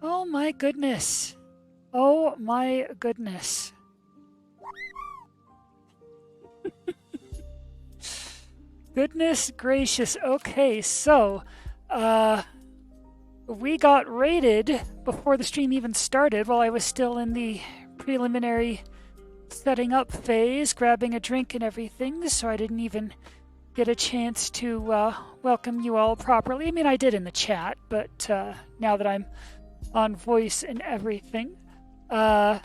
Oh my goodness. Oh my goodness. Goodness gracious. Okay, so, uh, we got raided before the stream even started while I was still in the preliminary setting up phase, grabbing a drink and everything, so I didn't even get a chance to welcome you all properly. I mean, I did in the chat, but now that I'm on voice and everything. Yes,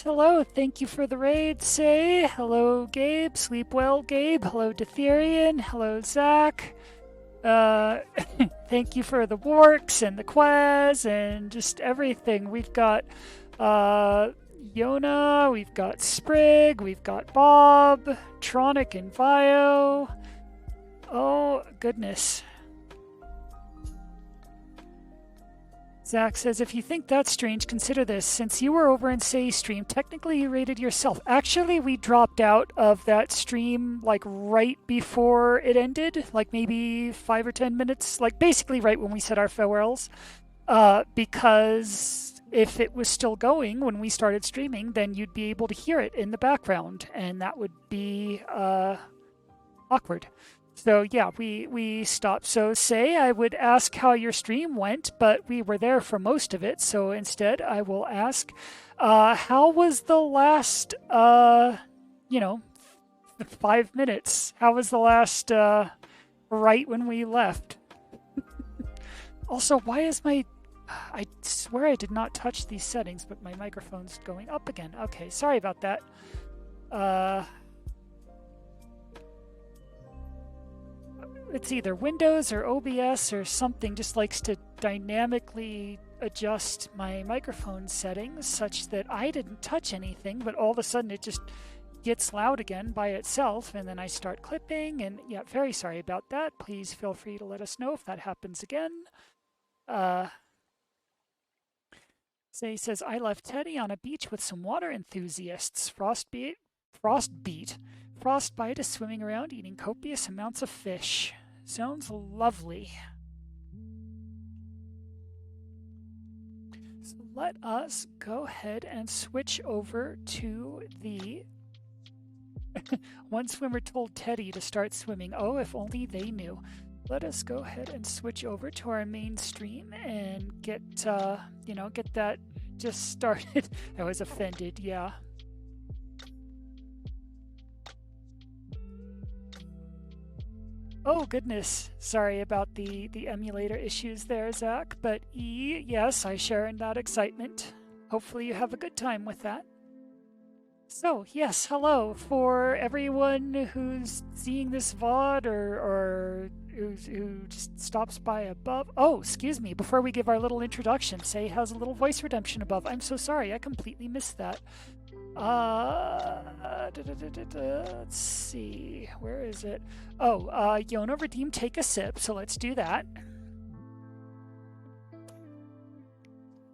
hello. Thank you for the raid. Say hello, Gabe. Sleep well, Gabe. Hello, Detherian. Hello, Zach. Thank you for the Warks and the Quaz and just everything. We've got Yona, we've got Sprig, we've got Bob, Tronic, and Vio. Oh, goodness. Zach says, if you think that's strange, consider this. Since you were over in Say's stream, technically you rated yourself. Actually, we dropped out of that stream like right before it ended, like maybe 5 or 10 minutes, like basically right when we said our farewells. Because if it was still going when we started streaming, then you'd be able to hear it in the background, and that would be awkward. So yeah, we stopped. So Say, I would ask how your stream went, but we were there for most of it. So instead, I will ask, how was the last, 5 minutes? How was the last, right when we left? Also, why is my... I swear I did not touch these settings, but my microphone's going up again. Okay, sorry about that. It's either Windows or OBS or something just likes to dynamically adjust my microphone settings such that I didn't touch anything, but all of a sudden it just gets loud again by itself, and then I start clipping, and yeah, very sorry about that. Please feel free to let us know if that happens again. Say says, I left Teddy on a beach with some water enthusiasts. Frostbite is swimming around eating copious amounts of fish. Sounds lovely. So let us go ahead and switch over to the... One swimmer told Teddy to start swimming. Oh, if only they knew. Let us go ahead and switch over to our main stream and get that just started. I was offended, yeah. Oh, goodness. Sorry about the emulator issues there, Zach. But yes, I share in that excitement. Hopefully you have a good time with that. So, yes, hello. For everyone who's seeing this VOD or who just stops by above. Oh, excuse me. Before we give our little introduction, Say has a little voice redemption above. I'm so sorry. I completely missed that. Let's see. Where is it? Oh, Yona redeem take a sip, so let's do that.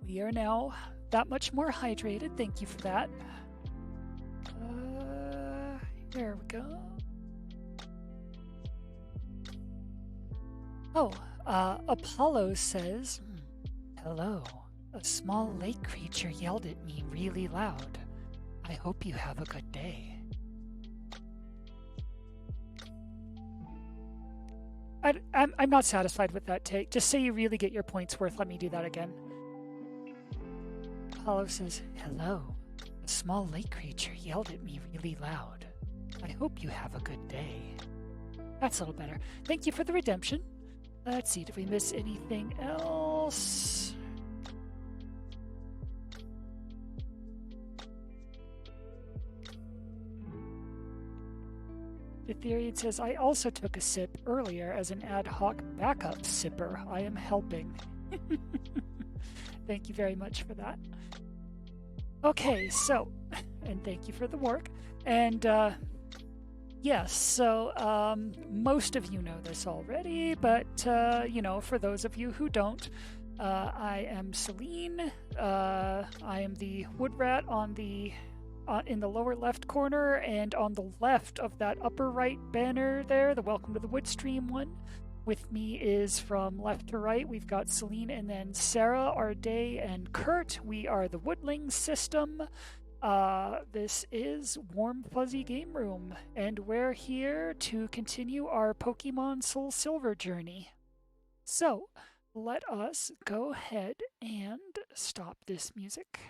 We are now that much more hydrated. Thank you for that. There we go. Oh, Apollo says, hello. A small lake creature yelled at me really loud. I hope you have a good day. I'm not satisfied with that take. Just say you really get your points worth. Let me do that again. Apollo says, hello. A small lake creature yelled at me really loud. I hope you have a good day. That's a little better. Thank you for the redemption. Let's see, did we miss anything else? Ethereum says, I also took a sip earlier as an ad hoc backup sipper. I am helping. Thank you very much for that. Okay, so, and thank you for the work. And yes, so most of you know this already, but for those of you who don't, I am Celine. I am the wood rat on the in the lower left corner, and on the left of that upper right banner there, the Welcome to the Woodstream one, With me is from left to right. We've got Celine and then Sarah, Arday, and Kurt. We are the Woodling system. This is Warm Fuzzy Game Room, and we're here to continue our Pokemon SoulSilver journey. So, let us go ahead and stop this music.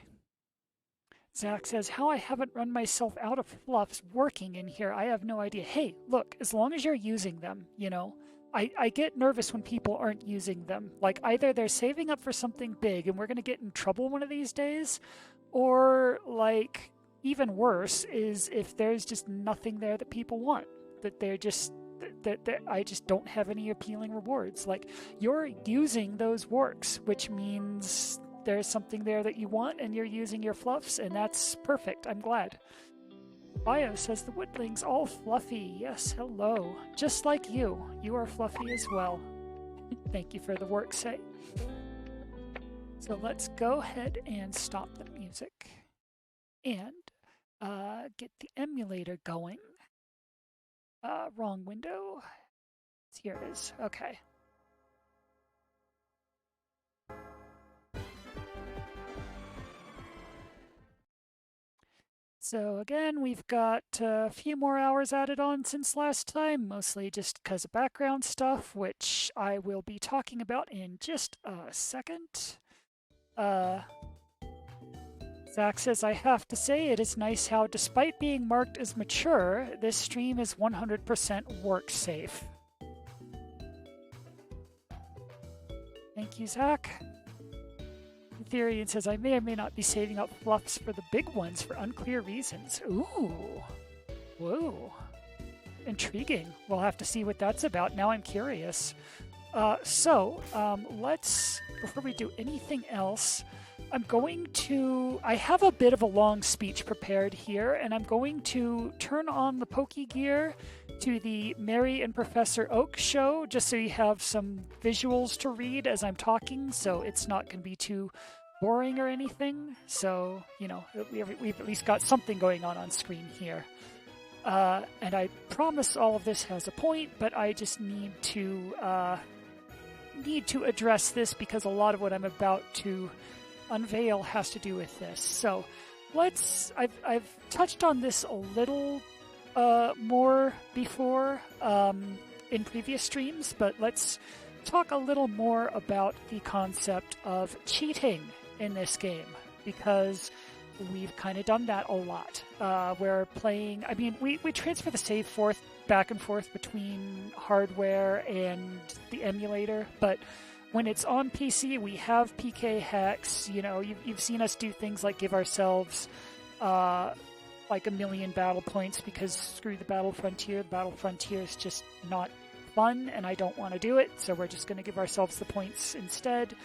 Zach says, how I haven't run myself out of fluffs working in here, I have no idea. Hey, look, as long as you're using them, you know. I get nervous when people aren't using them. Like, either they're saving up for something big and we're going to get in trouble one of these days, or, like, even worse is if there's just nothing there that people want. That they're just, that I just don't have any appealing rewards. Like, you're using those works, which means there's something there that you want and you're using your fluffs, and that's perfect. I'm glad. Bio says the woodlings all fluffy. Yes, hello. Just like you. You are fluffy as well. Thank you for the work say. So let's go ahead and stop the music and get the emulator going. Wrong window. Here it is. Okay. So again, we've got a few more hours added on since last time, mostly just because of background stuff, which I will be talking about in just a second. Zach says, I have to say it is nice how, despite being marked as mature, this stream is 100% work safe. Thank you, Zach. Therian says, I may or may not be saving up fluffs for the big ones for unclear reasons. Ooh. Whoa. Intriguing. We'll have to see what that's about. Now I'm curious. Let's, before we do anything else, I have a bit of a long speech prepared here, and I'm going to turn on the Pokegear to the Mary and Professor Oak show, just so you have some visuals to read as I'm talking, so it's not going to be too boring or anything. So, you know, we've at least got something going on screen here. And I promise all of this has a point, but I just need to address this because a lot of what I'm about to unveil has to do with this. So I've touched on this a little more before in previous streams, but let's talk a little more about the concept of cheating in this game, because we've kind of done that a lot. We're playing, I mean, we transfer the save back and forth between hardware and the emulator, but when it's on PC, we have PK hacks. You know, you've seen us do things like give ourselves like 1 million battle points because screw the Battle Frontier. The Battle Frontier is just not fun, and I don't want to do it, so we're just going to give ourselves the points instead.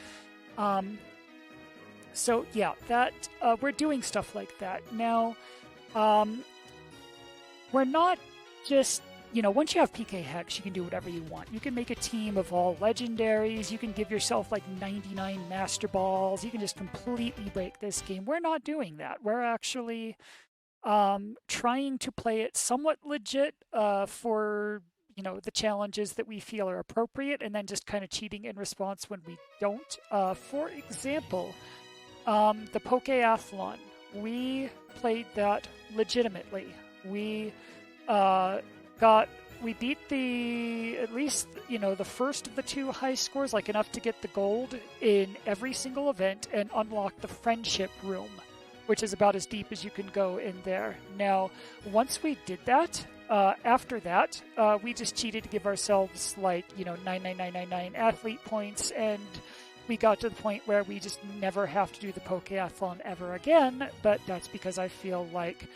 So yeah, that we're doing stuff like that. Now, we're not just, you know, once you have PK hacks, you can do whatever you want. You can make a team of all legendaries. You can give yourself like 99 Master Balls. You can just completely break this game. We're not doing that. We're actually trying to play it somewhat legit for, you know, the challenges that we feel are appropriate, and then just kind of cheating in response when we don't. For example, the Pokeathlon. We played that legitimately. We beat at least, you know, the first of the 2 high scores, like enough to get the gold in every single event and unlock the friendship room, which is about as deep as you can go in there. Now, once we did that, after that, we just cheated to give ourselves, like, you know, 99999 athlete points, and we got to the point where we just never have to do the Pokeathlon ever again, but that's because I feel like,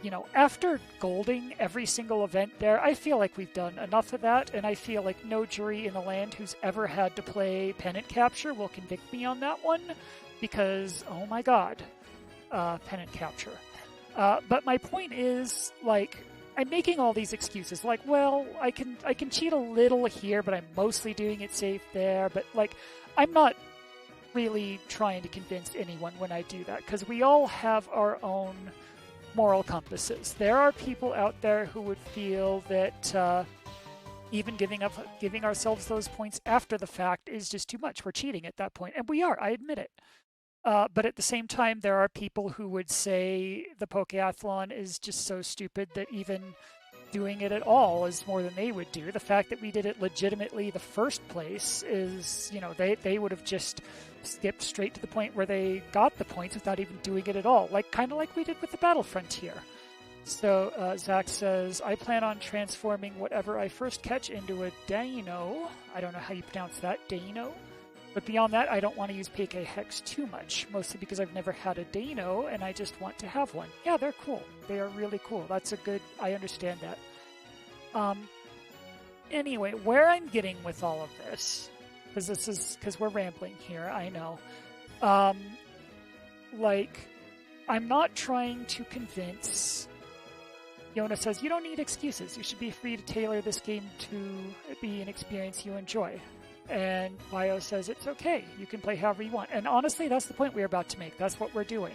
you know, after golding every single event there, I feel like we've done enough of that, and I feel like no jury in the land who's ever had to play pennant capture will convict me on that one, because, oh my god, pennant capture. But my point is, like, I'm making all these excuses, like, well, I can cheat a little here, but I'm mostly doing it safe there, but, like, I'm not really trying to convince anyone when I do that, because we all have our own moral compasses. There are people out there who would feel that even giving ourselves those points after the fact is just too much. We're cheating at that point, and we are. I admit it. But at the same time, there are people who would say the Pokeathlon is just so stupid that even doing it at all is more than they would do. The fact that we did it legitimately the first place is, they would have just skipped straight to the point where they got the points without even doing it at all, kind of like we did with the Battle Frontier. So Zach says, I plan on transforming whatever I first catch into a Dino. I don't know how you pronounce that, Dino. But beyond that, I don't want to use PK Hex too much, mostly because I've never had a Dino, and I just want to have one. Yeah, they're cool. They are really cool. That's a good... I understand that. Anyway, where I'm getting with all of this, because we're rambling here, I know. I'm not trying to convince... Yona says, you don't need excuses. You should be free to tailor this game to be an experience you enjoy. And Bio says, it's okay. You can play however you want. And honestly, that's the point we're about to make. That's what we're doing.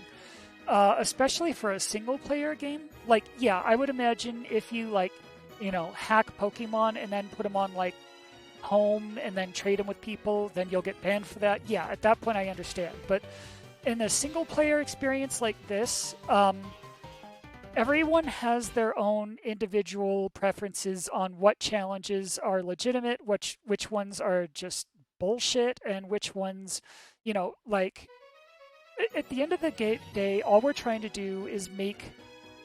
Especially for a single-player game. I would imagine if you, hack Pokemon and then put them on, home and then trade them with people, then you'll get banned for that. Yeah, at that point I understand. But in a single-player experience like this, everyone has their own individual preferences on what challenges are legitimate, which ones are just bullshit, and which ones, at the end of the day, all we're trying to do is make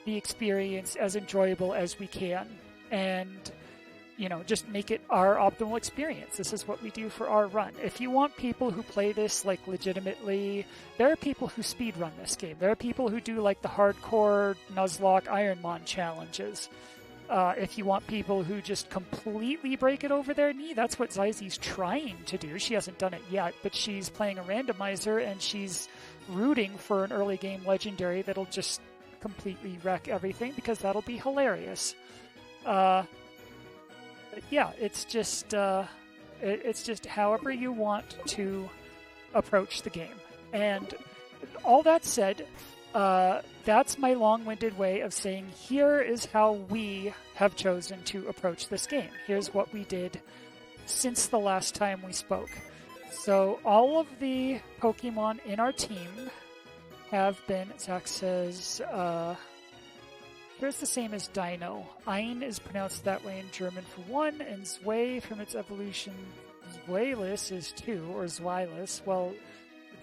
the experience as enjoyable as we can, and, just make it our optimal experience. This is what we do for our run. If you want people who play this, legitimately, there are people who speedrun this game. There are people who do, the hardcore Nuzlocke Ironmon challenges. If you want people who just completely break it over their knee, that's what Zyzzy's trying to do. She hasn't done it yet, but she's playing a randomizer, and she's rooting for an early game legendary that'll just completely wreck everything, because that'll be hilarious. Yeah, it's just however you want to approach the game. And all that said, that's my long-winded way of saying here is how we have chosen to approach this game. Here's what we did since the last time we spoke. So all of the Pokemon in our team have been, Zach says, here's the same as Dino. Ein is pronounced that way in German for 1, and Zwei from its evolution, Zweilous is 2, or Zweilous, while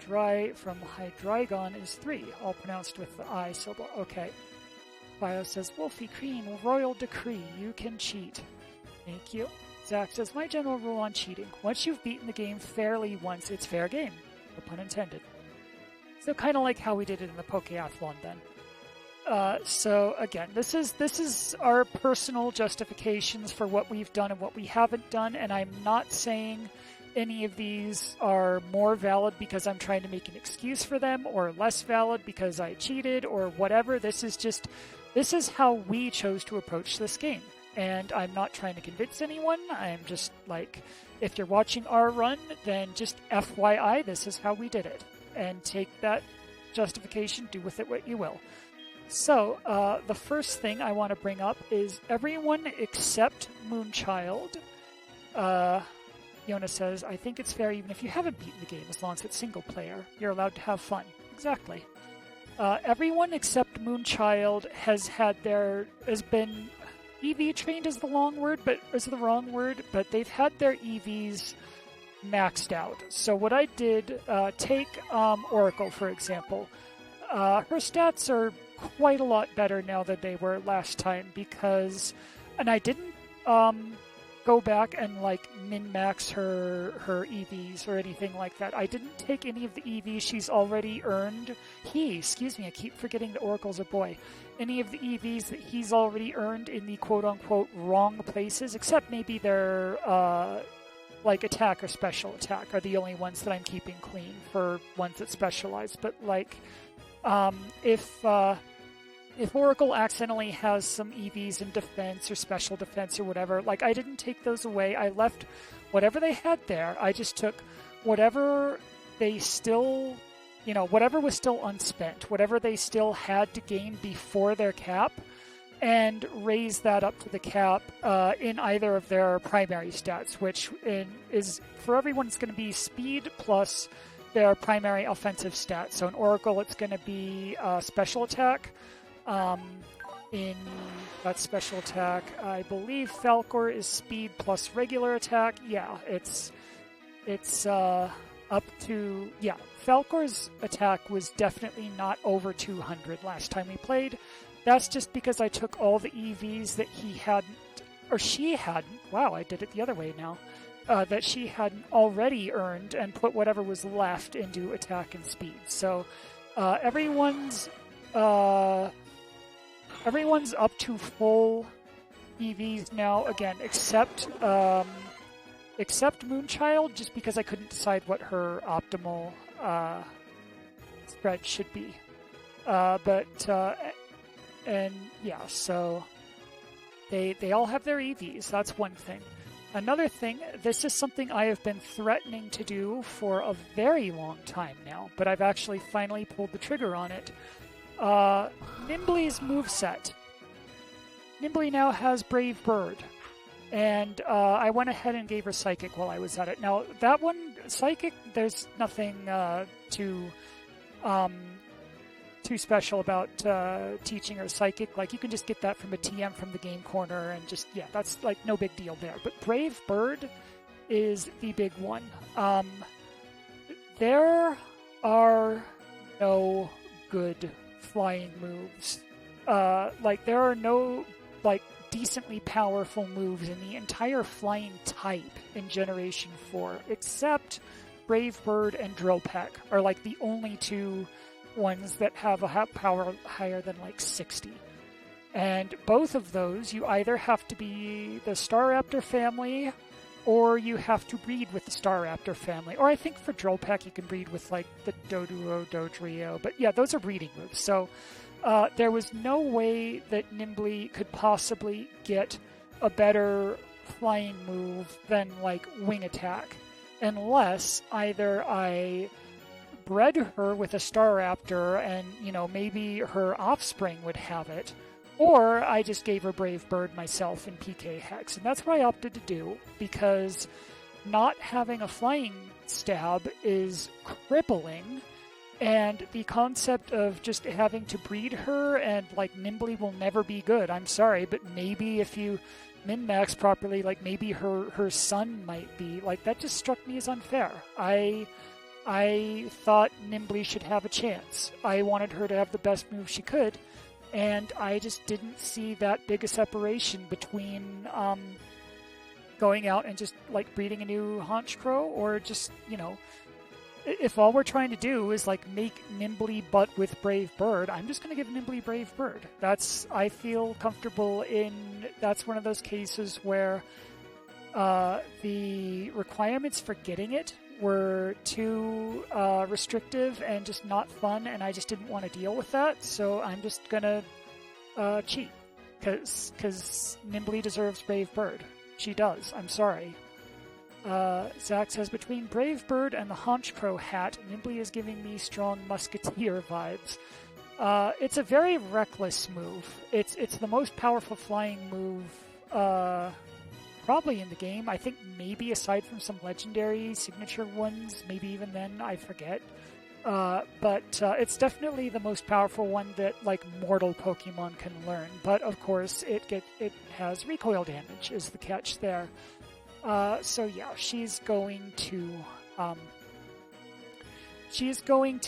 Dry from Hydreigon is 3, all pronounced with the I syllable. Okay. Bio says, Wolfie Crean, royal decree, you can cheat. Thank you. Zach says, my general rule on cheating, once you've beaten the game fairly once, it's fair game. No pun intended. So kind of like how we did it in the Pokeathlon then. So again, this is our personal justifications for what we've done and what we haven't done, and I'm not saying any of these are more valid because I'm trying to make an excuse for them, or less valid because I cheated, or whatever. This is how we chose to approach this game, and I'm not trying to convince anyone. I'm just if you're watching our run, then just FYI, this is how we did it, and take that justification, do with it what you will. So, the first thing I want to bring up is everyone except Moonchild. Yona says, I think it's fair even if you haven't beaten the game, as long as it's single player. You're allowed to have fun. Exactly. Everyone except Moonchild has been EV trained is the wrong word, but they've had their EVs maxed out. So what I did, take Oracle, for example. Her stats are quite a lot better now than they were last time and I didn't go back and min-max her EVs or anything like that. I didn't take any of the EVs she's already earned. I keep forgetting that Oracle's a boy. Any of the EVs that he's already earned in the quote-unquote wrong places, except maybe their attack or special attack are the only ones that I'm keeping clean for ones that specialize. But if Oracle accidentally has some EVs in defense or special defense or whatever, I didn't take those away. I left whatever they had there. I just took whatever they still, whatever was still unspent, whatever they still had to gain before their cap, and raise that up to the cap in either of their primary stats, which is for everyone it's going to be speed plus their primary offensive stat. So in Oracle, it's going to be special attack. In that special attack, I believe Falcor is speed plus regular attack. Yeah, it's up to, yeah, Falcor's attack was definitely not over 200 last time we played. That's just because I took all the EVs that he hadn't, or she hadn't, wow, I did it the other way now, that she hadn't already earned and put whatever was left into attack and speed. So everyone's up to full EVs now, again, except Moonchild, just because I couldn't decide what her optimal spread should be. And yeah, so they all have their EVs. That's one thing. Another thing, this is something I have been threatening to do for a very long time now, but I've actually finally pulled the trigger on it. Nimbly's moveset. Nimbly now has Brave Bird. And I went ahead and gave her Psychic while I was at it. Now, that one, Psychic, there's nothing too special about teaching her Psychic. Like, you can just get that from a TM from the game corner and just, yeah, that's, like, no big deal there. But Brave Bird is the big one. There are no good flying moves. Like, there are no, like, decently powerful moves in the entire flying type in Generation 4, except Brave Bird and Drill Peck are like the only two ones that have a power higher than like 60. And both of those, you either have to be the Staraptor family or you have to breed with the Staraptor family. Or I think for Drill Peck you can breed with like the Doduo, Dodrio. But yeah, those are breeding moves. So there was no way that Nimbly could possibly get a better flying move than, like, Wing Attack. Unless either I bred her with a Staraptor and, you know, maybe her offspring would have it, or I just gave her Brave Bird myself in PK Hex. And that's what I opted to do, because not having a flying stab is crippling. And the concept of just having to breed her and, like, Nimbly will never be good. I'm sorry, but maybe if you min-max properly, like, maybe her son might be. Like, that just struck me as unfair. I thought Nimbly should have a chance. I wanted her to have the best move she could, and I just didn't see that big a separation between going out and just, like, breeding a new Haunch Crow, or just, you know, if all we're trying to do is, like, make Nimbly butt with Brave Bird, I'm just going to give Nimbly Brave Bird. I feel comfortable in, that's one of those cases where the requirements for getting it were too restrictive and just not fun, and I just didn't want to deal with that, so I'm just going to cheat, because Nimbly deserves Brave Bird. She does. I'm sorry. Zach says, between Brave Bird and the Haunch Crow hat, Nimbly is giving me strong Musketeer vibes. It's a very reckless move. It's the most powerful flying move probably in the game. I think maybe aside from some legendary signature ones, maybe even then, I forget. But it's definitely the most powerful one that, like, mortal Pokemon can learn. But of course, it has recoil damage is the catch there. So yeah, she's going to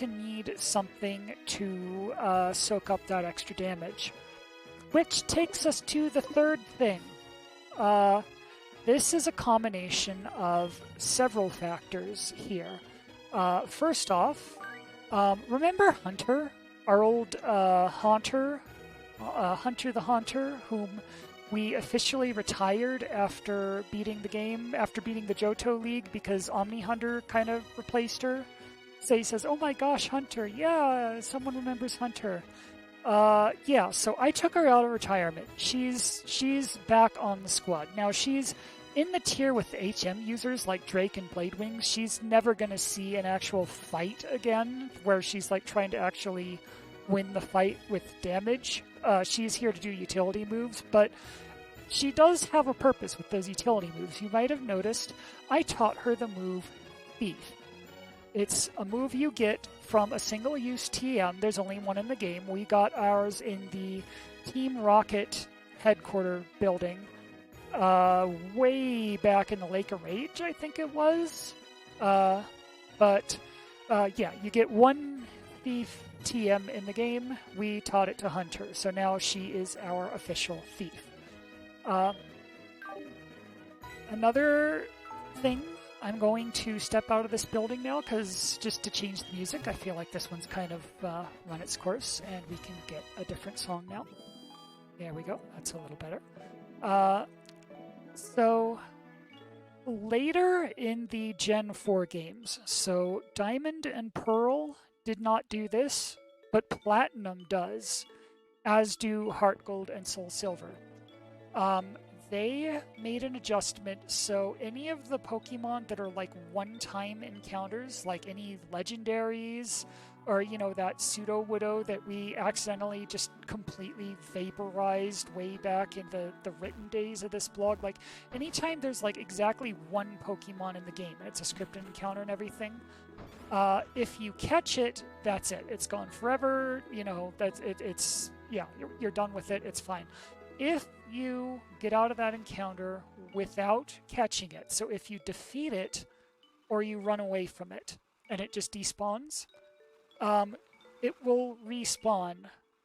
need something to soak up that extra damage. Which takes us to the third thing. This is a combination of several factors here. First off, remember Hunter? Our old Haunter? Hunter the Haunter, whom we officially retired after beating the game, after beating the Johto League, because Omni Hunter kind of replaced her. So he says, oh my gosh, Hunter, yeah, someone remembers Hunter. Yeah, so I took her out of retirement. She's back on the squad. Now, she's in the tier with the HM users like Drake and Bladewings. She's never going to see an actual fight again, where she's, like, trying to actually win the fight with damage. she's here to do utility moves, but she does have a purpose with those utility moves. You might have noticed I taught her the move Thief. It's a move you get from a single-use TM. There's only one in the game. We got ours in the Team Rocket headquarter building way back in the Lake of Rage, I think it was. Yeah, you get one Thief TM in the game. We taught it to Hunter, so now she is our official Thief. Another thing, I'm going to step out of this building now because just to change the music, I feel like this one's kind of run its course and we can get a different song now. There we go. That's a little better. So later in the Gen 4 games, so Diamond and Pearl did not do this, but Platinum does, as do Heart Gold and Soul Silver. They made an adjustment, so any of the Pokemon that are like one-time encounters, like any legendaries, or, you know, that Pseudo-Widow that we accidentally just completely vaporized way back in the written days of this blog, like, anytime there's like exactly one Pokemon in the game, and it's a scripted encounter and everything, if you catch it, that's it. It's gone forever, you know, it's yeah, you're done with it, it's fine. If you get out of that encounter without catching it, so if you defeat it or you run away from it and it just despawns, it will respawn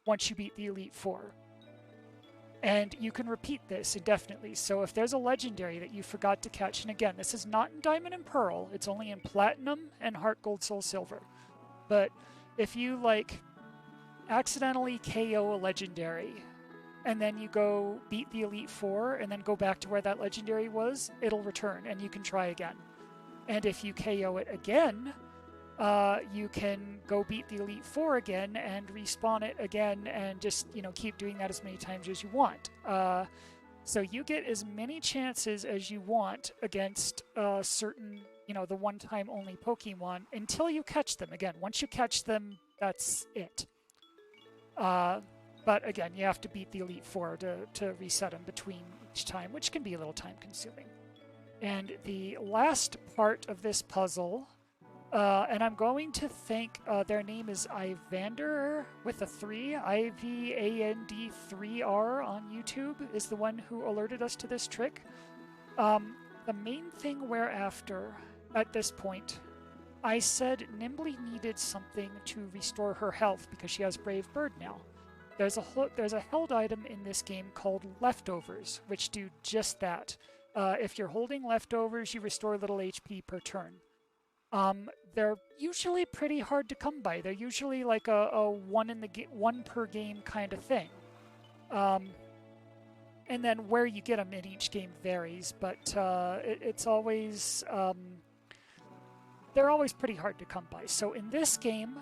once you beat the Elite Four. And you can repeat this indefinitely. So if there's a legendary that you forgot to catch, and again, this is not in Diamond and Pearl, it's only in Platinum and Heart Gold Soul Silver. But if you, like, accidentally KO a legendary, and then you go beat the Elite Four, and then go back to where that legendary was, it'll return, and you can try again. And if you KO it again, you can go beat the Elite Four again and respawn it again, and just, you know, keep doing that as many times as you want. So you get as many chances as you want against certain, you know, the one-time only Pokemon until you catch them. Again, once you catch them, that's it. But again, you have to beat the Elite Four to reset them between each time, which can be a little time-consuming. And the last part of this puzzle, and I'm going to think their name is Ivander with a 3, IVAND3R on YouTube, is the one who alerted us to this trick. The main thing wereafter, at this point, I said Nimbly needed something to restore her health because she has Brave Bird now. There's a held item in this game called Leftovers, which do just that. If you're holding Leftovers, you restore little HP per turn. They're usually pretty hard to come by. They're usually like a one per game kind of thing. And then where you get them in each game varies, but it's always they're always pretty hard to come by. So in this game,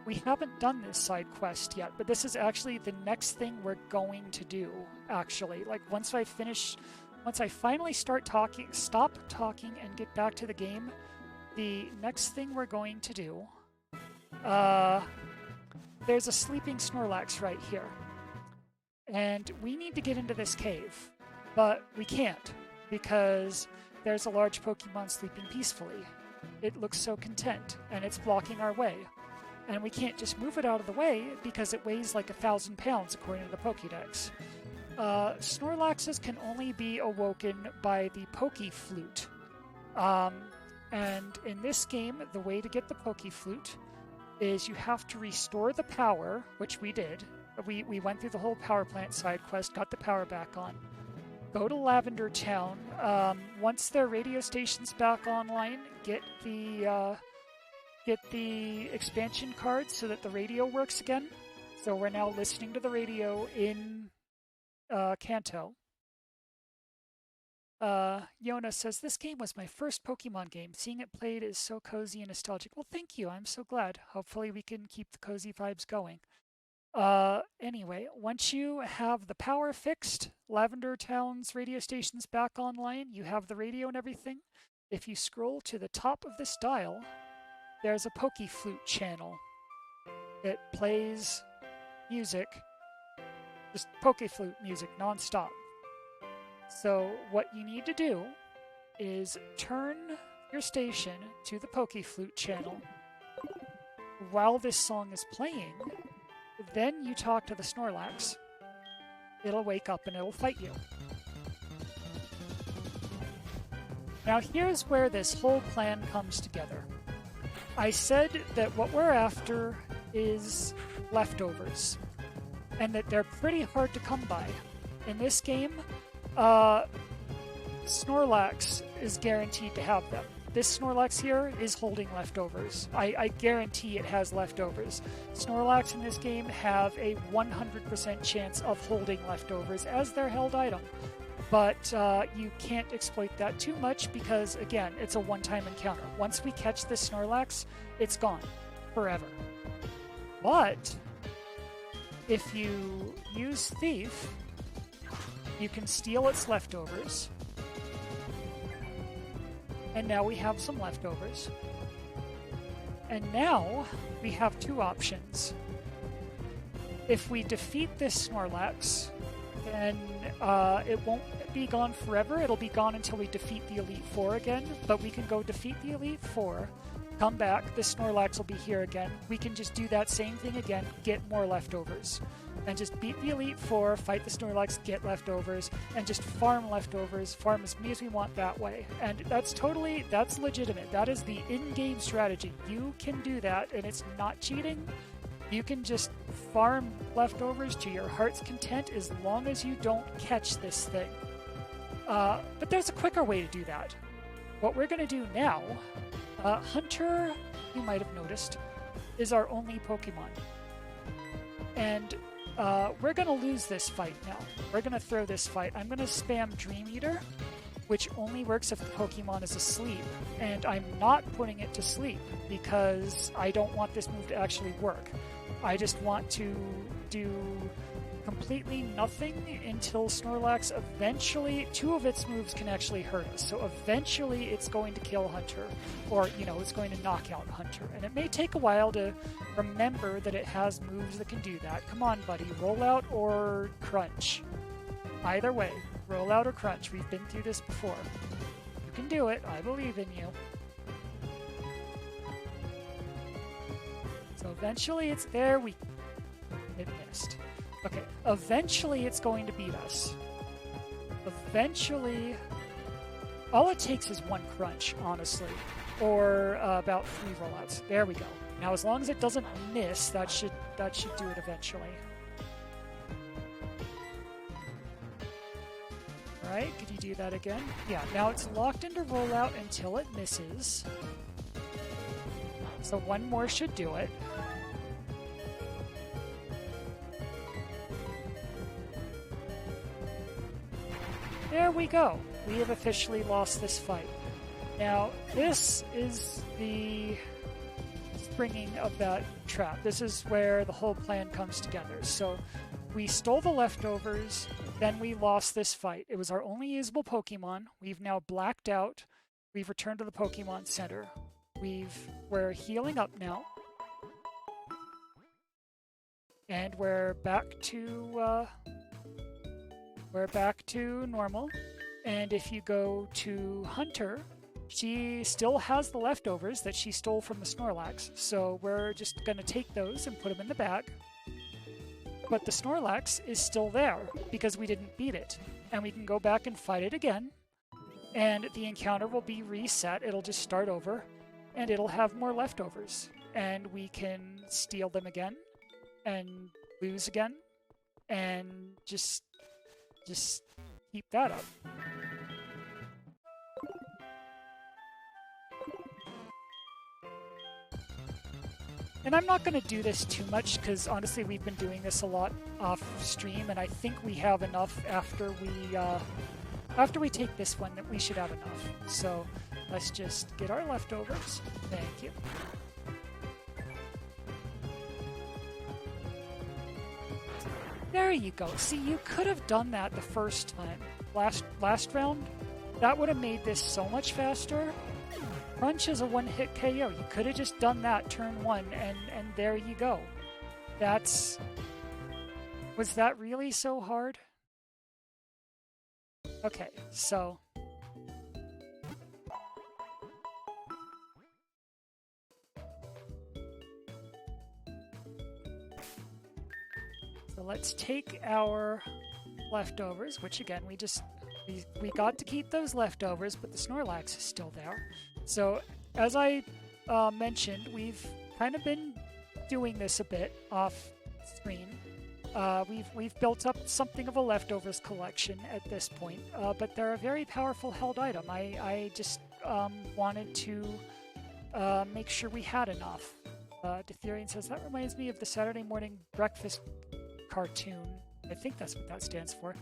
we haven't done this side quest yet, but this is actually the next thing we're going to do, actually. Like, once I finally stop talking and get back to the game, the next thing we're going to do, there's a sleeping Snorlax right here. And we need to get into this cave, but we can't because there's a large Pokemon sleeping peacefully. It looks so content, and it's blocking our way. And we can't just move it out of the way because it weighs like 1,000 pounds according to the Pokédex. Snorlaxes can only be awoken by the Pokeflute. And in this game, the way to get the Pokeflute is you have to restore the power, which we did. We went through the whole power plant side quest, got the power back on. Go to Lavender Town. Once their radio station's back online, get the expansion card so that the radio works again. So we're now listening to the radio in Kanto. Yona says, this game was my first Pokemon game. Seeing it played is so cozy and nostalgic. Well, thank you. I'm so glad. Hopefully we can keep the cozy vibes going. Anyway, once you have the power fixed, Lavender Town's radio station's back online, you have the radio and everything. If you scroll to the top of this dial, there's a Pokeflute channel. It plays music, just Pokeflute music non-stop. So what you need to do is turn your station to the Pokeflute channel while this song is playing. Then you talk to the Snorlax. It'll wake up and it'll fight you. Now here's where this whole plan comes together. I said that what we're after is leftovers, and that they're pretty hard to come by. In this game, Snorlax is guaranteed to have them. This Snorlax here is holding leftovers. I guarantee it has leftovers. Snorlax in this game have a 100% chance of holding leftovers as their held item. But you can't exploit that too much because, again, it's a one-time encounter. Once we catch this Snorlax, it's gone forever. But if you use Thief, you can steal its leftovers. And now we have some leftovers. And now we have two options. If we defeat this Snorlax, then it won't be gone forever. It'll be gone until we defeat the Elite Four again. But we can go defeat the Elite Four, come back, the Snorlax will be here again. We can just do that same thing again, get more leftovers. And just beat the Elite Four, fight the Snorlax, get leftovers, and just farm leftovers, farm as many as we want that way. And that's legitimate. That is the in-game strategy. You can do that, and it's not cheating. You can just farm leftovers to your heart's content as long as you don't catch this thing. But there's a quicker way to do that. What we're going to do now, Hunter, you might have noticed, is our only Pokemon. And we're going to lose this fight now. We're going to throw this fight. I'm going to spam Dream Eater, which only works if the Pokemon is asleep. And I'm not putting it to sleep because I don't want this move to actually work. I just want to do completely nothing until Snorlax eventually, two of its moves can actually hurt us. So eventually it's going to kill Hunter, or, it's going to knock out Hunter. And it may take a while to remember that it has moves that can do that. Come on, buddy, roll out or crunch. Either way, roll out or crunch. We've been through this before. You can do it. I believe in you. So eventually it's there. It missed. Okay, eventually it's going to beat us. Eventually, all it takes is one crunch, honestly, or about 3 rollouts. There we go. Now, as long as it doesn't miss, that should do it eventually. All right, could you do that again? Yeah. Now it's locked into rollout until it misses. So one more should do it. There we go. We have officially lost this fight. Now, this is the springing of that trap. This is where the whole plan comes together. So we stole the leftovers, then we lost this fight. It was our only usable Pokemon. We've now blacked out. We've returned to the Pokemon Center. We're healing up now. And we're back to normal. And if you go to Hunter, she still has the leftovers that she stole from the Snorlax. So we're just going to take those and put them in the bag. But the Snorlax is still there because we didn't beat it. And we can go back and fight it again. And the encounter will be reset. It'll just start over. And it'll have more leftovers. And we can steal them again. And lose again. And just keep that up. And I'm not going to do this too much because honestly we've been doing this a lot off stream, and I think we have enough after we take this one that we should have enough. So let's just get our leftovers. Thank you. There you go. See, you could have done that the first time. Last round, that would have made this so much faster. Crunch is a one-hit KO. You could have just done that turn 1, and there you go. That's Was that really so hard? Okay, so... So let's take our leftovers, which again, we got to keep those leftovers, but the Snorlax is still there. So as I mentioned, we've kind of been doing this a bit off screen. We've built up something of a leftovers collection at this point, but they're a very powerful held item. I just wanted to make sure we had enough. Detherian says, that reminds me of the Saturday morning breakfast cartoon. I think that's what that stands for.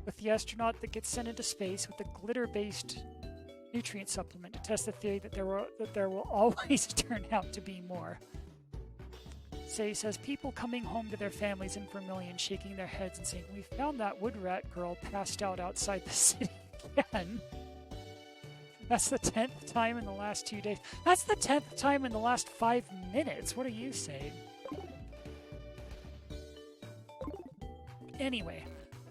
With the astronaut that gets sent into space with a glitter-based nutrient supplement to test the theory that there will always turn out to be more. Say says, people coming home to their families in Vermilion shaking their heads and saying, we found that wood rat girl passed out outside the city again. That's the 10th time in the last 2 days. That's the 10th time in the last 5 minutes. What are you saying? Anyway,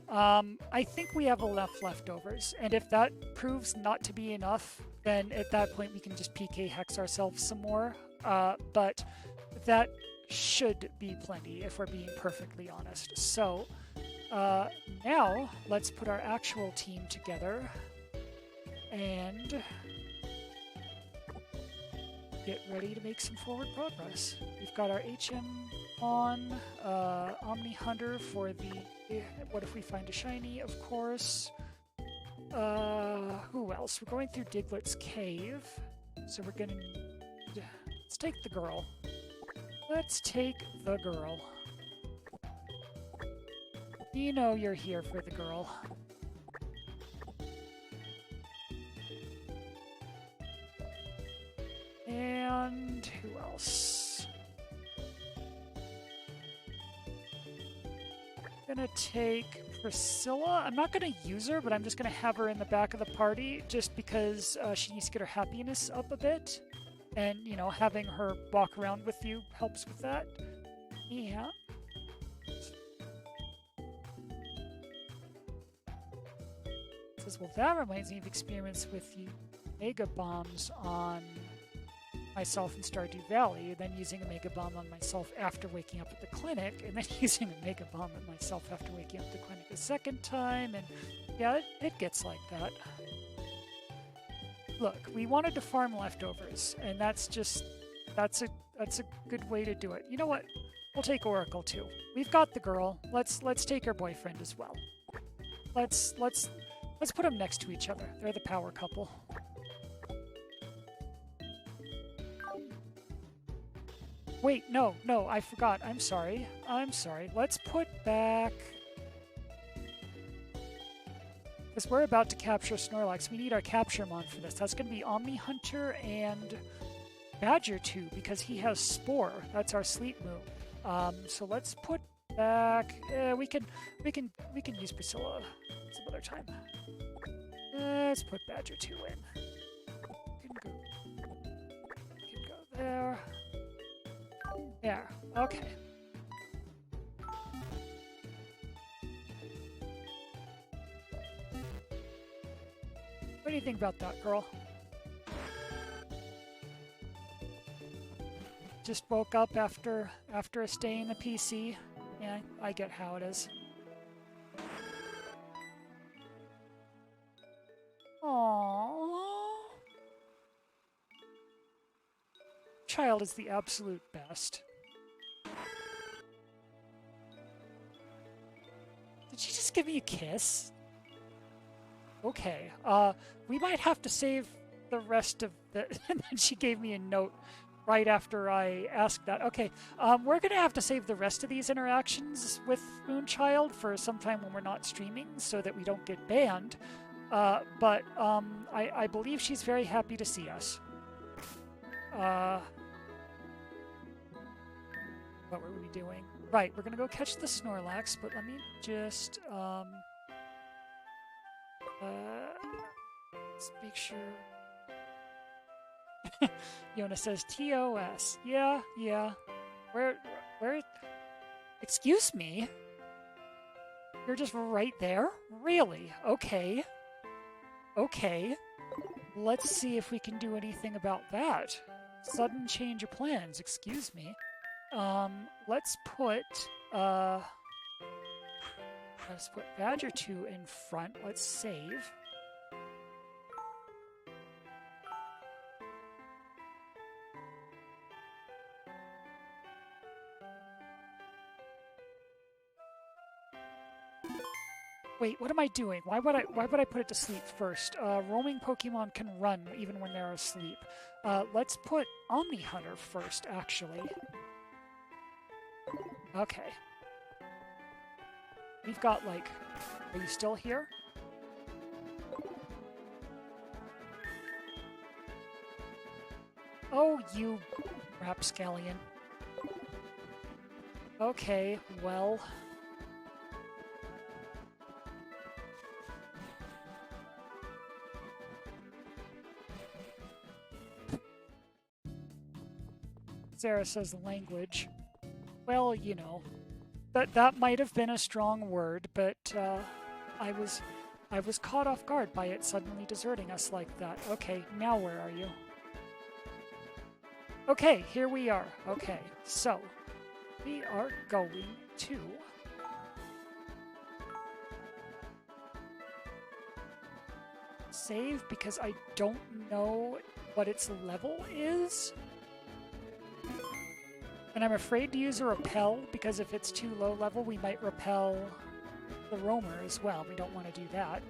I think we have enough leftovers, and if that proves not to be enough, then at that point we can just PK hex ourselves some more. But that should be plenty if we're being perfectly honest. So now let's put our actual team together and get ready to make some forward progress. We've got our HM on, Omni Hunter for the what if we find a shiny, of course. Who else? We're going through Diglett's cave, so we're gonna let's take the girl. Let's take the girl. You know you're here for the girl. And who else? Gonna take Priscilla. I'm not gonna use her, but I'm just gonna have her in the back of the party just because she needs to get her happiness up a bit. And, you know, having her walk around with you helps with that. Yeah. Says, well, that reminds me of experiments with you Mega Bombs on myself in Stardew Valley, then using a Mega Bomb on myself after waking up at the clinic, and then using a Mega Bomb on myself after waking up at the clinic a second time, and yeah, it gets like that. Look, we wanted to farm leftovers, and that's a good way to do it. You know what? We'll take Oracle too. We've got the girl. Let's take her boyfriend as well. Let's put them next to each other. They're the power couple. Wait, no, I forgot. I'm sorry. Let's put back... Because we're about to capture Snorlax. We need our capture mon for this. That's going to be Omni Hunter and Badger 2 because he has Spore. That's our sleep move. So let's put back... we can use Priscilla some other time. Let's put Badger 2 in. Can go there. There. Okay. What do you think about that, girl? Just woke up after a stay in the PC. Yeah, I get how it is. Aww. Child is the absolute best. Did she just give me a kiss? Okay, we might have to save the rest of the... And then she gave me a note right after I asked that. Okay, we're going to have to save the rest of these interactions with Moonchild for some time when we're not streaming so that we don't get banned. But I believe she's very happy to see us. What were we doing? Right, we're going to go catch the Snorlax, but let me just... let's make sure. Yona says TOS. Yeah. Where? Excuse me? You're just right there? Really? Okay. Okay. Let's see if we can do anything about that. Sudden change of plans, excuse me. Let's put Badger 2 in front. Let's save. Wait, what am I doing? Why would I put it to sleep first? Roaming Pokemon can run even when they're asleep. Let's put Omni Hunter first, actually. Okay. We've got, like... Are you still here? Oh, you rapscallion. Okay, well... Sarah says language. Well, you know, that might have been a strong word, but I was caught off guard by it suddenly deserting us like that. Okay, now where are you? Okay, here we are. Okay, so we are going to save because I don't know what its level is. And I'm afraid to use a repel, because if it's too low level, we might repel the roamer as well. We don't want to do that.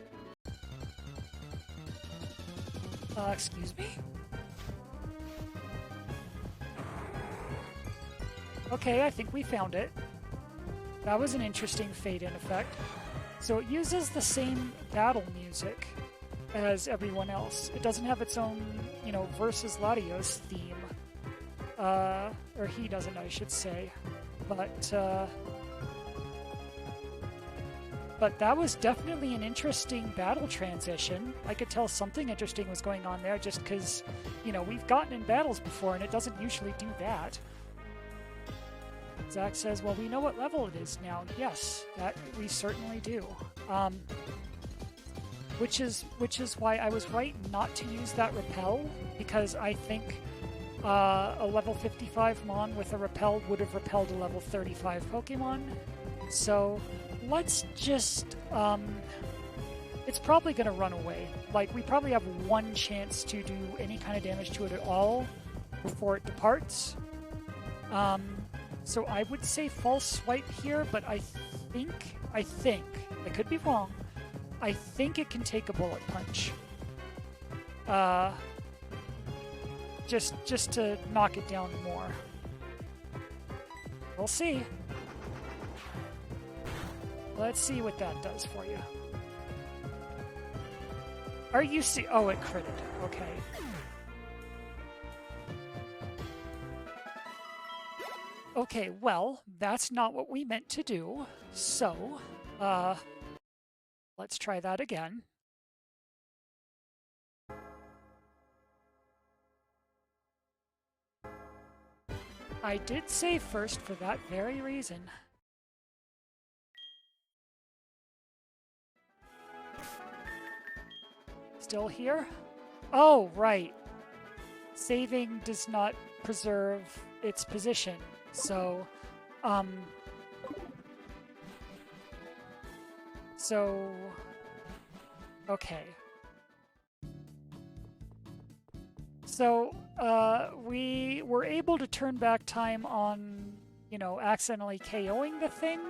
Excuse me? Okay, I think we found it. That was an interesting fade-in effect. So it uses the same battle music as everyone else. It doesn't have its own, you know, versus Latios theme. Or he doesn't, I should say. But that was definitely an interesting battle transition. I could tell something interesting was going on there just because, you know, we've gotten in battles before and it doesn't usually do that. Zach says, well, we know what level it is now. Yes, that we certainly do. Which is why I was right not to use that repel, because I think a level 55 Mon with a repel would have repelled a level 35 Pokemon. So let's just... it's probably going to run away. Like, we probably have one chance to do any kind of damage to it at all before it departs. So I would say false swipe here, but I think, I could be wrong, I think it can take a bullet punch. Just to knock it down more. We'll see. Let's see what that does for you. Are you oh, it critted. Okay. Okay, well, that's not what we meant to do. So, let's try that again. I did save first for that very reason. Still here? Oh, right. Saving does not preserve its position. So, okay. So, we were able to turn back time on, you know, accidentally KOing the thing,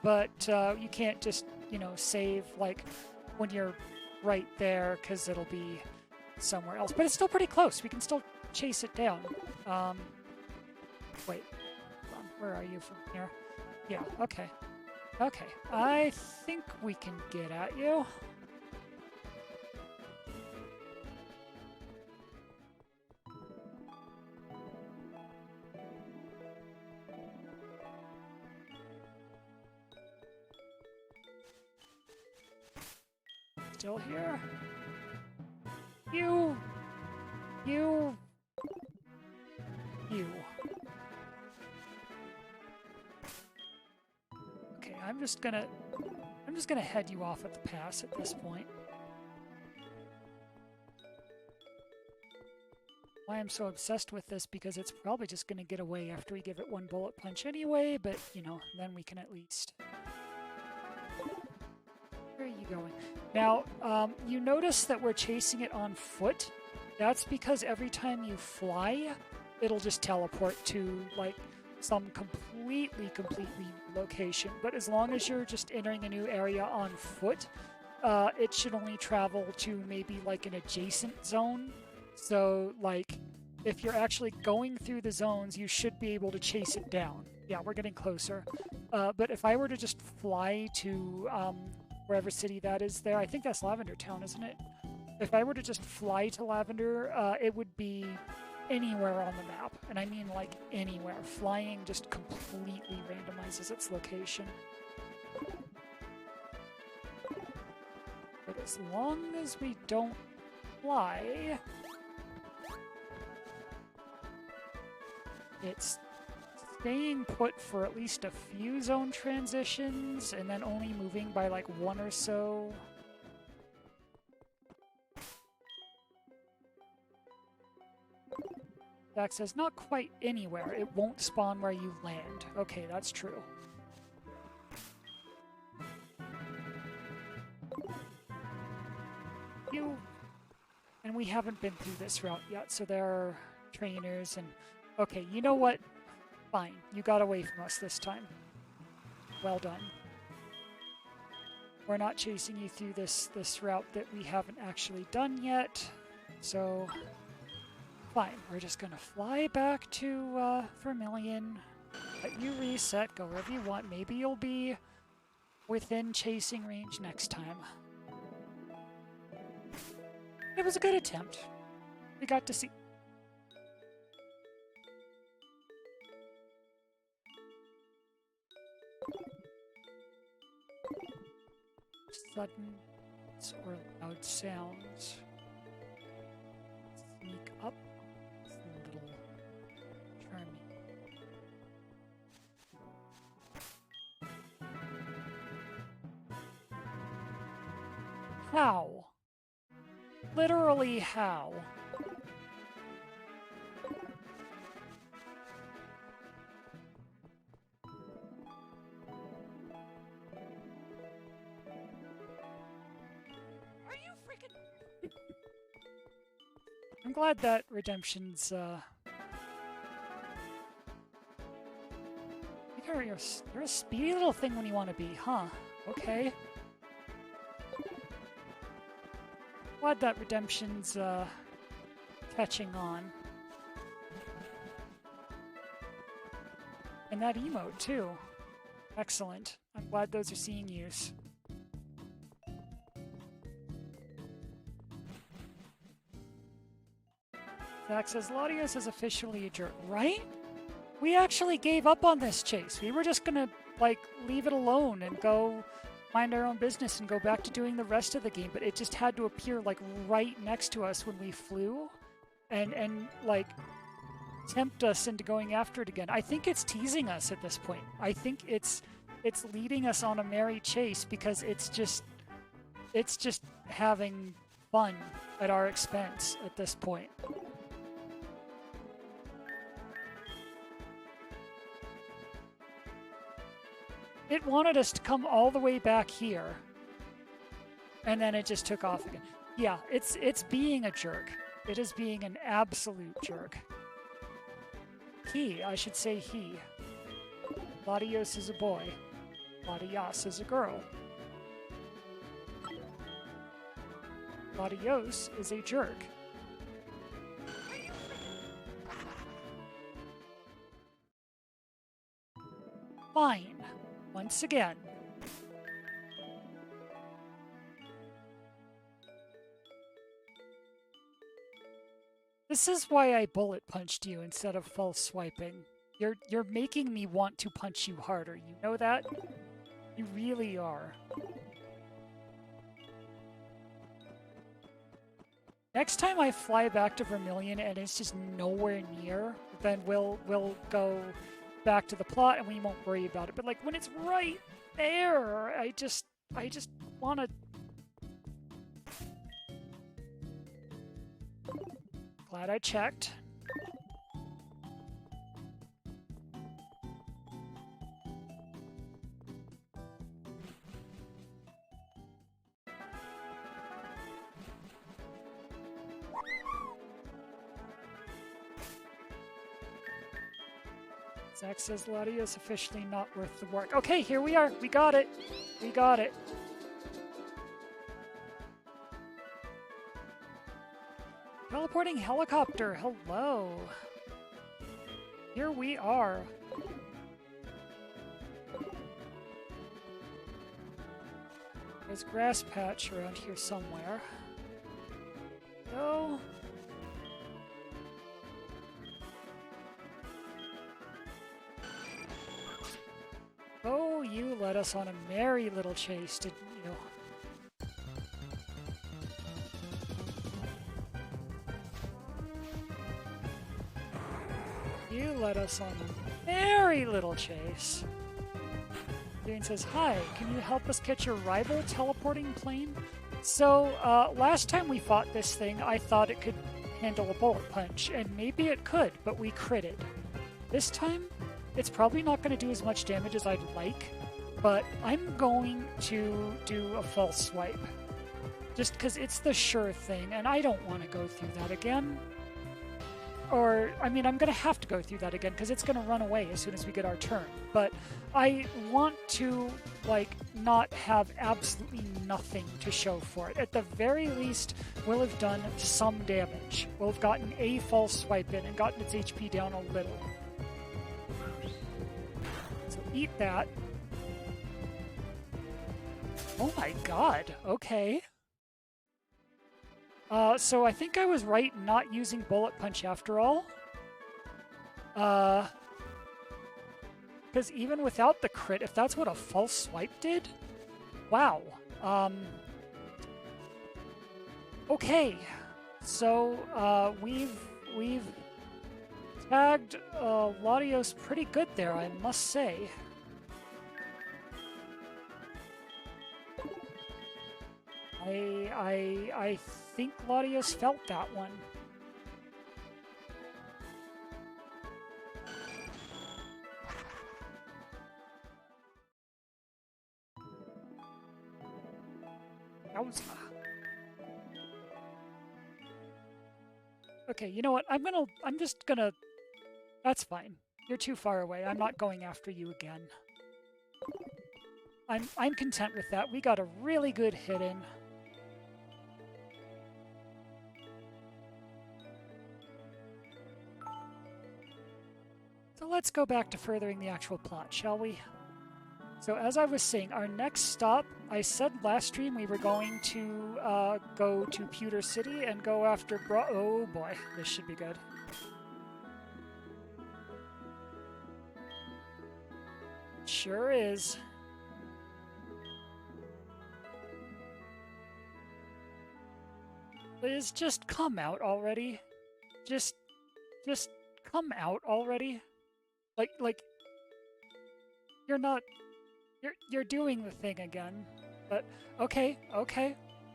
but you can't just, you know, save, like, when you're right there, because it'll be somewhere else. But it's still pretty close. We can still chase it down. Wait. Hold on. Where are you from here? Yeah, okay. Okay. I think we can get at you. Still here? You. Okay, I'm I'm just going to head you off at the pass at this point. Why I'm so obsessed with this, because it's probably just going to get away after we give it one bullet punch anyway, but, you know, then we can at least... Where are you going? Now, you notice that we're chasing it on foot. That's because every time you fly, it'll just teleport to, like, some completely location. But as long as you're just entering a new area on foot, it should only travel to maybe, like, an adjacent zone. So, like, if you're actually going through the zones, you should be able to chase it down. Yeah, we're getting closer. But if I were to just fly to wherever city that is there, I think that's Lavender Town, isn't it? If I were to just fly to Lavender, it would be anywhere on the map. And I mean, like, anywhere. Flying just completely randomizes its location. But as long as we don't fly... It's staying put for at least a few zone transitions, and then only moving by like one or so. Zach says, not quite anywhere. It won't spawn where you land. Okay, that's true. And we haven't been through this route yet, so there are trainers and... Okay, you know what? Fine. You got away from us this time. Well done. We're not chasing you through this route that we haven't actually done yet. So, fine. We're just going to fly back to Vermilion. Let you reset. Go wherever you want. Maybe you'll be within chasing range next time. It was a good attempt. We got to see... Sudden or loud sounds. Sneak up. It's a little charming. How? Literally how? I'm glad that Redemption's, You're a speedy little thing when you want to be, huh? Okay. Glad that Redemption's, catching on. And that emote, too. Excellent. I'm glad those are seeing use. Zach says, Latios is officially a jerk, right? We actually gave up on this chase. We were just gonna, like, leave it alone and go mind our own business and go back to doing the rest of the game, but it just had to appear, like, right next to us when we flew and like, tempt us into going after it again. I think it's teasing us at this point. I think it's leading us on a merry chase because it's just having fun at our expense at this point. It wanted us to come all the way back here, and then it just took off again. Yeah, it's being a jerk. It is being an absolute jerk. I should say he. Latios is a boy. Latios is a girl. Latios is a jerk. Fine. Once again. This is why I bullet punched you instead of false swiping. You're making me want to punch you harder. You know that? You really are. Next time I fly back to Vermilion and it's just nowhere near, then we'll go back to the plot and we won't worry about it. But like when it's right there, I just just want to... Glad I checked. Zach says Latios officially not worth the work. Okay, here we are. We got it. We got it. Teleporting helicopter. Hello. Here we are. There's a grass patch around here somewhere. Go. Oh, you led us on a merry little chase, didn't you? You led us on a merry little chase. Jane says, hi, can you help us catch a rival teleporting plane? So, last time we fought this thing, I thought it could handle a bullet punch, and maybe it could, but we critted. This time, it's probably not going to do as much damage as I'd like, but I'm going to do a false swipe. Just because it's the sure thing, and I don't want to go through that again. Or, I mean, I'm going to have to go through that again because it's going to run away as soon as we get our turn. But I want to, like, not have absolutely nothing to show for it. At the very least, we'll have done some damage. We'll have gotten a false swipe in and gotten its HP down a little. So eat that. Oh my god, okay. So I think I was right not using Bullet Punch after all. Because even without the crit, if that's what a false swipe did, wow. Okay, so we've tagged Latios pretty good there, I must say. I think Latios felt that one. Yowza. Okay, you know what? I'm just gonna... That's fine. You're too far away. I'm not going after you again. I'm content with that. We got a really good hit in. So let's go back to furthering the actual plot, shall we? So as I was saying, our next stop, I said last stream we were going to go to Pewter City and go after oh boy, this should be good. Sure is. Liz, just come out already. Just come out already. Like, you're doing the thing again. But, okay,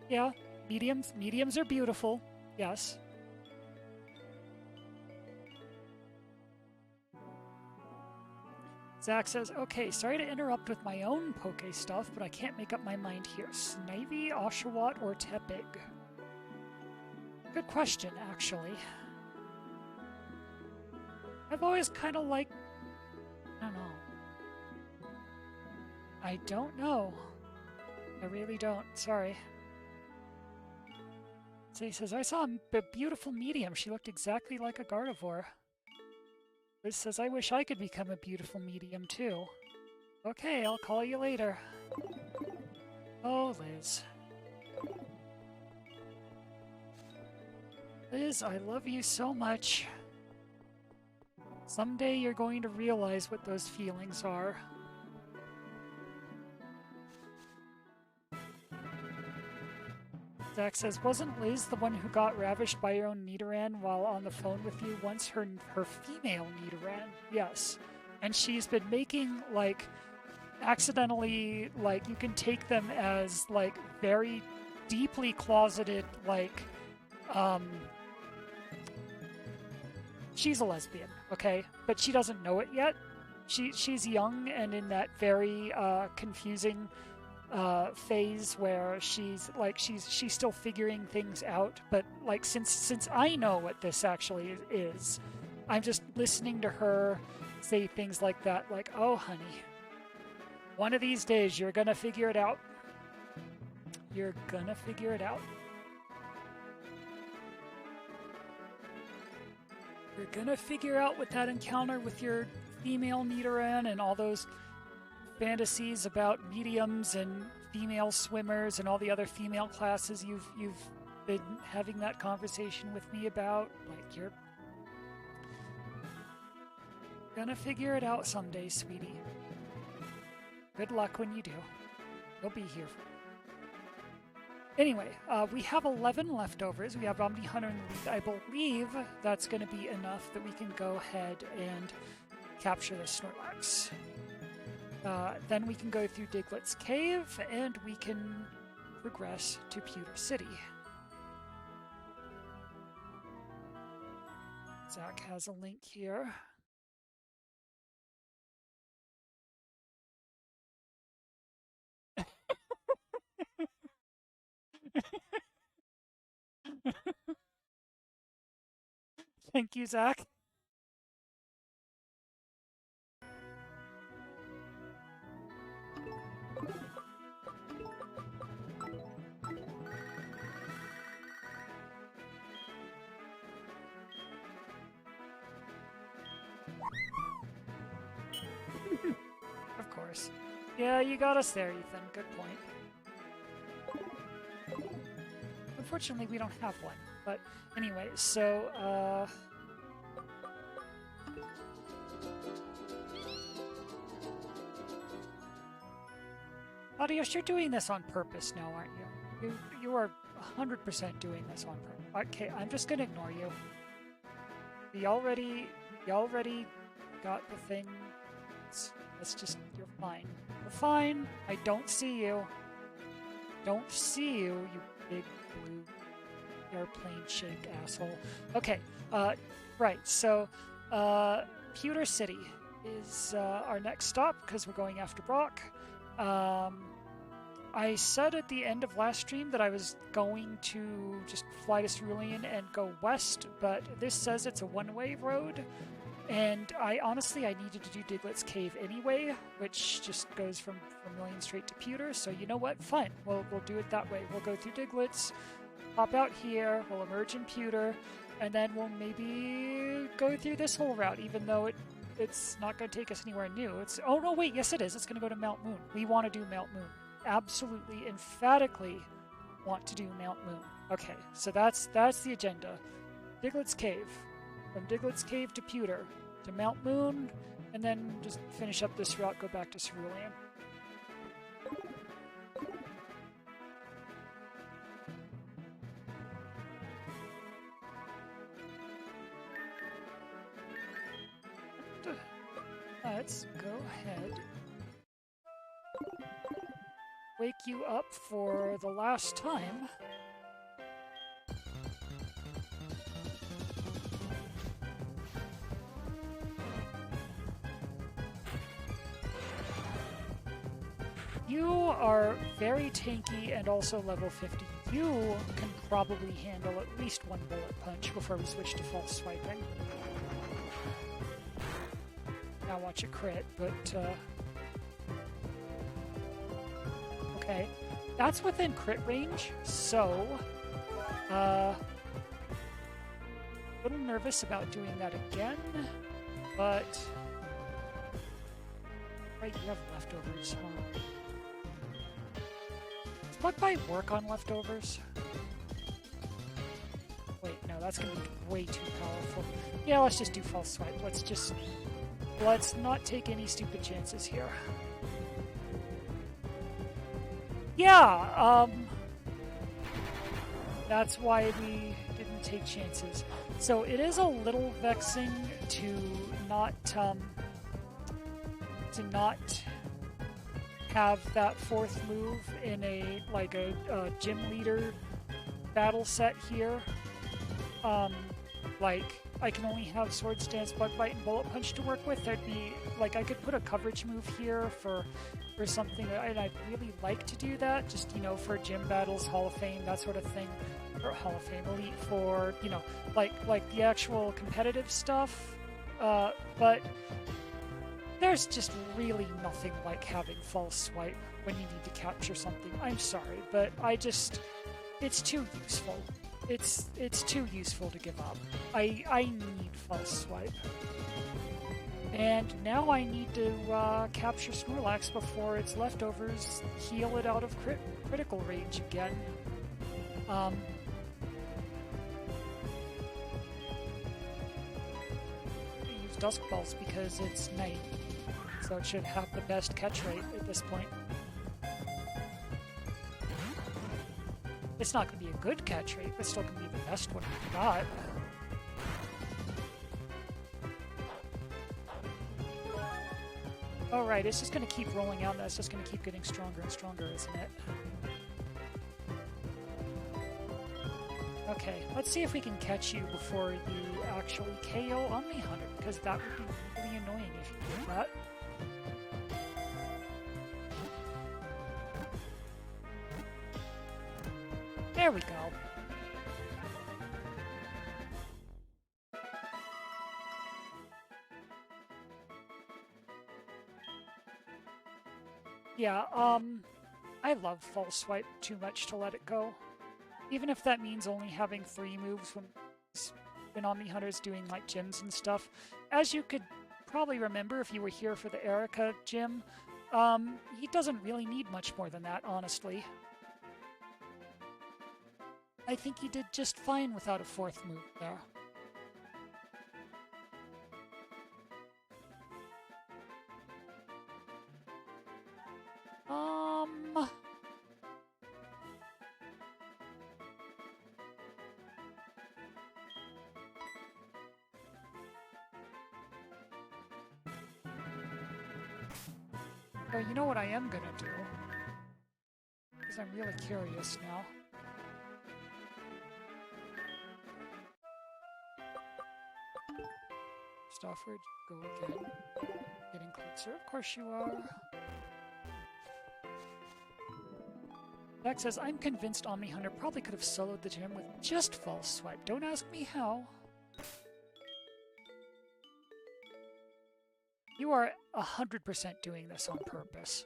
yeah, mediums are beautiful, yes. Zach says, okay, sorry to interrupt with my own Poke stuff, but I can't make up my mind here. Snivy, Oshawott, or Tepig? Good question, actually. I've always kind of liked... I don't know. I really don't. Sorry. So he says, I saw a beautiful medium. She looked exactly like a Gardevoir. Liz says, I wish I could become a beautiful medium, too. Okay, I'll call you later. Oh, Liz. Liz, I love you so much. Someday you're going to realize what those feelings are. Zach says, wasn't Liz the one who got ravished by her own Nidoran while on the phone with you once? Her female Nidoran? Yes. And she's been making, like, accidentally, like, you can take them as, like, very deeply closeted, like, she's a lesbian, okay? But she doesn't know it yet. She's young and in that very confusing phase where she's still figuring things out. But like since I know what this actually is, I'm just listening to her say things like that, like, "Oh, honey, one of these days you're gonna figure it out. You're gonna figure it out. You're gonna figure out with that encounter with your female Nidoran and all those fantasies about mediums and female swimmers and all the other female classes you've been having that conversation with me about. Like, you're gonna figure it out someday, sweetie. Good luck when you do. You'll be here for me." Anyway, we have 11 leftovers. We have Omni Hunter in the lead. I believe that's going to be enough that we can go ahead and capture the Snorlax. Then we can go through Diglett's Cave, and we can progress to Pewter City. Zach has a link here. Thank you, Zach. Of course. Yeah, you got us there, Ethan. Good point. Unfortunately, we don't have one. But anyway, so, Latios, you're doing this on purpose now, aren't you? You are 100% doing this on purpose. Okay, I'm just gonna ignore you. We already got the thing. It's just, you're fine. You're fine. I don't see you. Don't see you, you big blue airplane-shaped asshole. Okay, right, so, Pewter City is our next stop because we're going after Brock. I said at the end of last stream that I was going to just fly to Cerulean and go west, but this says it's a one-way road, and I needed to do Diglett's Cave anyway, which just goes from Vermilion straight to Pewter, so you know what? Fine, we'll do it that way. We'll go through Diglett's, hop out here, we'll emerge in Pewter, and then we'll maybe go through this whole route, even though it's not going to take us anywhere new. Oh no, wait, yes it is. It's going to go to Mount Moon. We want to do Mount Moon. Absolutely, emphatically want to do Mount Moon. Okay, so that's the agenda. Diglett's Cave. From Diglett's Cave to Pewter, to Mount Moon, and then just finish up this route, go back to Cerulean. Let's go ahead. Wake you up for the last time. You are very tanky and also level 50. You can probably handle at least one bullet punch before we switch to false swiping. Now watch it crit, but okay. That's within crit range, so a little nervous about doing that again, but right, you have leftovers, huh? Does Bug Bite work on leftovers? Wait, no, that's gonna be way too powerful. Yeah, let's just do false swipe. Let's not take any stupid chances here. Yeah, that's why we didn't take chances. So it is a little vexing to not have that fourth move in a gym leader battle set here. Like I can only have Sword Stance, Bug Bite, and Bullet Punch to work with. There'd be like I could put a coverage move here for something, and I'd really like to do that. Just for gym battles, Hall of Fame, that sort of thing, or Hall of Fame Elite for like the actual competitive stuff. But there's just really nothing like having False Swipe when you need to capture something. I'm sorry, but it's too useful. It's too useful to give up. I need False Swipe. And now I need to capture Snorlax before its leftovers heal it out of critical range again. Use Dusk Balls because it's night, so it should have the best catch rate at this point. It's not going to be a good catch rate, but it's still going to be the best one we've got. Alright, it's just going to keep rolling out, and that's just going to keep getting stronger and stronger, isn't it? Okay, let's see if we can catch you before you actually KO Omni Hunter, because that would be really annoying if you did that. There we go. Yeah, I love False Swipe too much to let it go. Even if that means only having 3 moves when Omni Hunter's doing like gyms and stuff. As you could probably remember if you were here for the Erica gym, he doesn't really need much more than that, honestly. I think he did just fine without a 4th move there. Oh, you know what I am gonna do? Because I'm really curious now. Stuff, where'd you go again? Getting closer, of course you are. Zach says, I'm convinced Omni Hunter probably could have soloed the gym with just False Swipe. Don't ask me how. You are 100% doing this on purpose.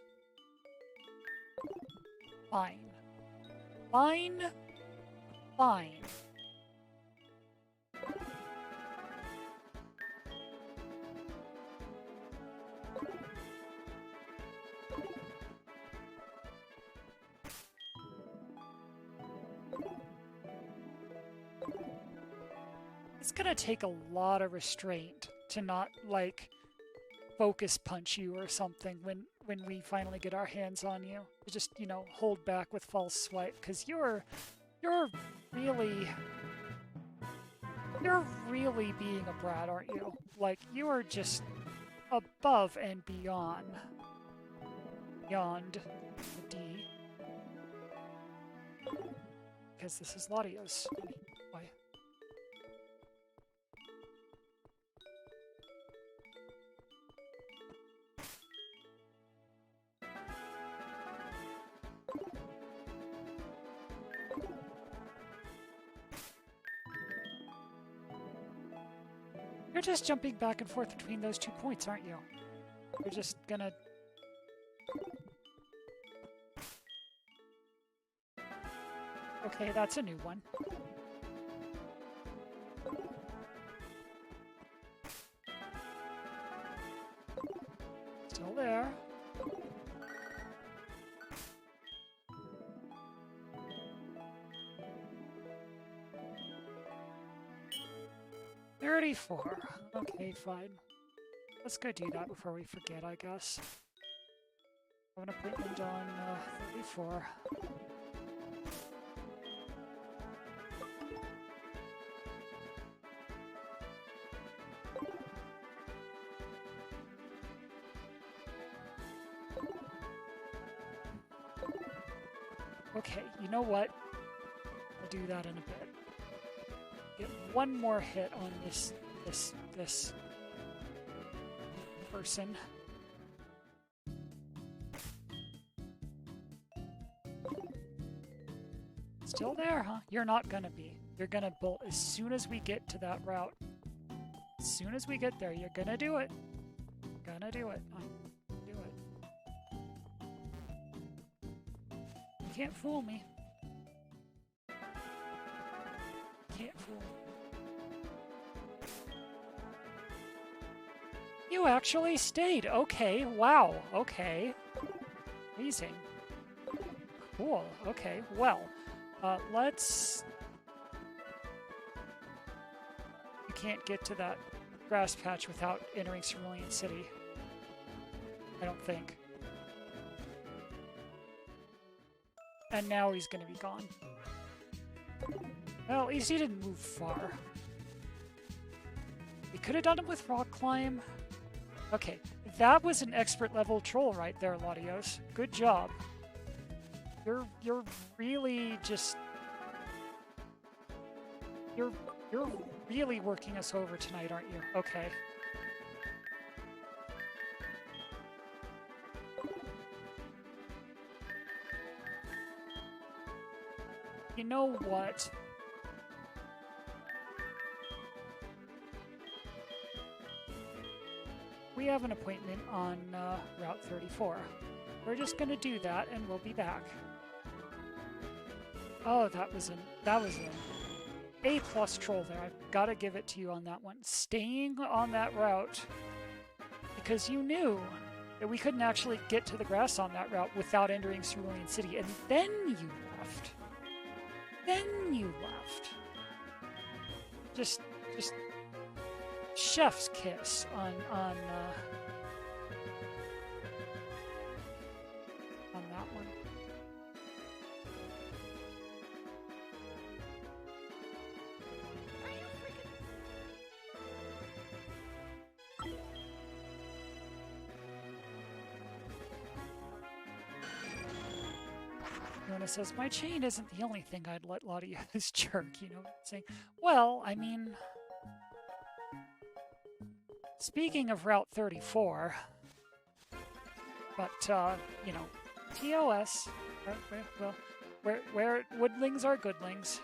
Fine. Fine. Fine. It's gonna take a lot of restraint to not, like, focus punch you or something when we finally get our hands on you. To just, hold back with False Swipe, because you're really being a brat, aren't you? Like, you are just above and beyond the D. Because this is Latios. Why? You're just jumping back and forth between those 2 points, aren't you? You're just gonna... Okay, that's a new one. Still there. $34. Okay, fine. Let's go do that before we forget, I guess. I have an appointment on 34. Okay, you know what? I'll do that in a bit. Get one more hit on this person. Still there, huh? You're not gonna be. You're gonna bolt as soon as we get to that route. As soon as we get there, you're gonna do it. Gonna do it. Do it. You can't fool me. Can't fool me. You actually stayed. Okay, wow. Okay. Amazing. Cool. Okay, well, let's... You can't get to that grass patch without entering Cerulean City. I don't think. And now he's gonna be gone. Well, at least he didn't move far. We could have done it with Rock Climb. Okay, that was an expert level troll right there, Latios. Good job. You're really just... You're really working us over tonight, aren't you? Okay. You know what? We have an appointment on Route 34. We're just gonna do that and we'll be back. Oh, that was an A+ troll there. I've got to give it to you on that one. Staying on that route because you knew that we couldn't actually get to the grass on that route without entering Cerulean City, and then you left. Then you left. Just chef's kiss on that one. Yona says, my chain isn't the only thing I'd let Latios jerk, you know, saying, well, I mean, speaking of Route 34, but, you know, TOS, well, where woodlings are goodlings.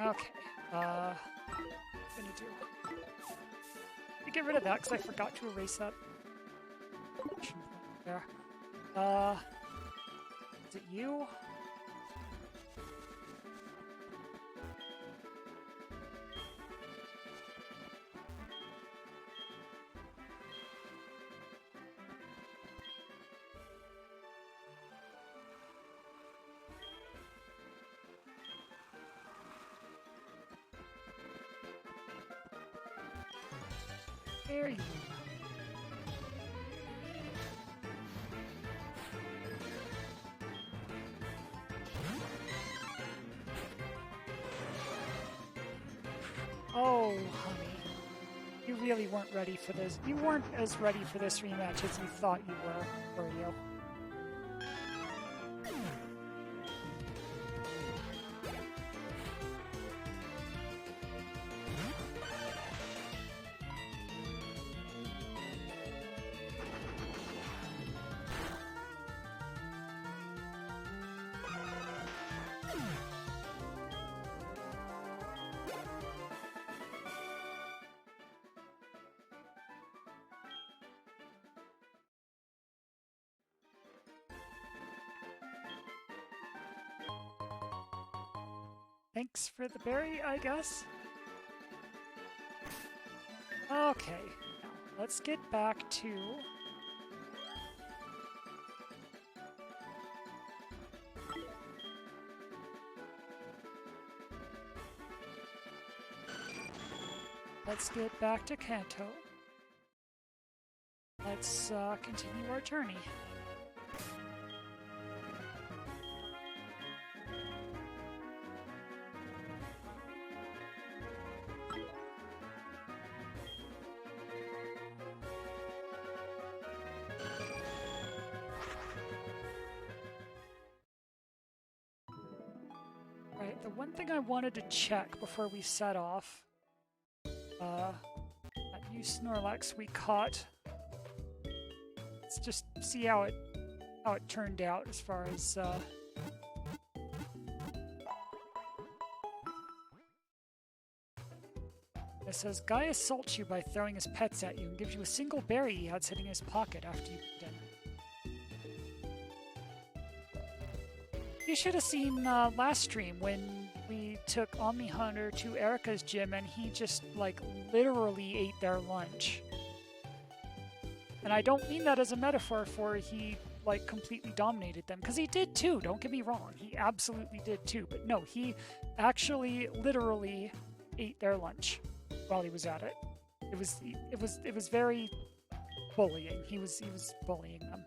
Okay, what am I gonna do? Let me get rid of that because I forgot to erase that. There. Is it you? There you go. Oh, honey. You really weren't ready for this. You weren't as ready for this rematch as you thought you were you? Thanks for the berry, I guess. Okay, now let's get back to... Let's get back to Kanto. Let's continue our journey. Alright, the one thing I wanted to check before we set off, that new Snorlax we caught. Let's just see how it turned out as far as it says, Guy assaults you by throwing his pets at you and gives you a single berry he had sitting in his pocket after you beat him. You should have seen last stream when we took Omni Hunter to Erica's gym and he just, like, literally ate their lunch. And I don't mean that as a metaphor for he, like, completely dominated them, because he did too, don't get me wrong. He absolutely did too. But no, he actually literally ate their lunch while he was at it. It was very bullying. He was bullying them.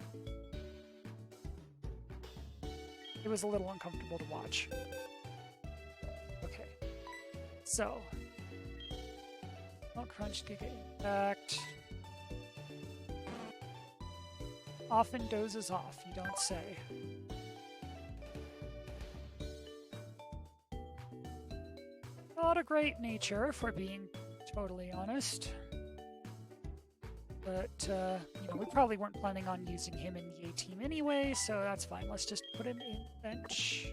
It was a little uncomfortable to watch. Okay. So. Well, Crunch, Giga Impact. Often dozes off, you don't say. Not a great nature, if we're being totally honest. But, you know, we probably weren't planning on using him in the A-team anyway, so that's fine. Let's just put him in bench.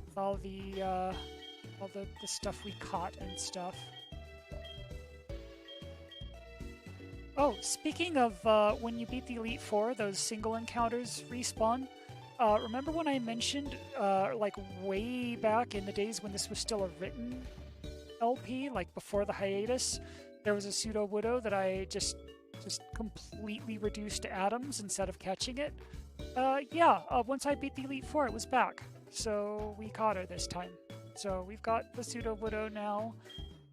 With all the stuff we caught and stuff. Oh, speaking of when you beat the Elite Four, those single encounters respawn. Remember when I mentioned, like, way back in the days when this was still a written LP, like before the hiatus, there was a Pseudo Widow that I just completely reduced to atoms instead of catching it. Once I beat the Elite Four, it was back. So we caught her this time. So we've got the Pseudo Widow now,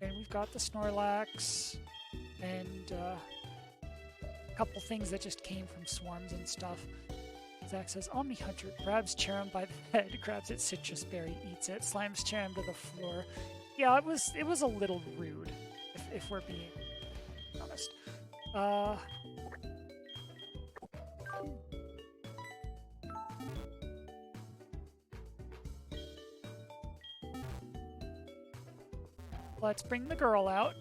and we've got the Snorlax, and a couple things that just came from swarms and stuff. Zach says, Omni Hunter grabs Cherim by the head, grabs its citrus berry, eats it, slams Cherim to the floor. Yeah, it was a little rude, if we're being honest. Let's bring the girl out.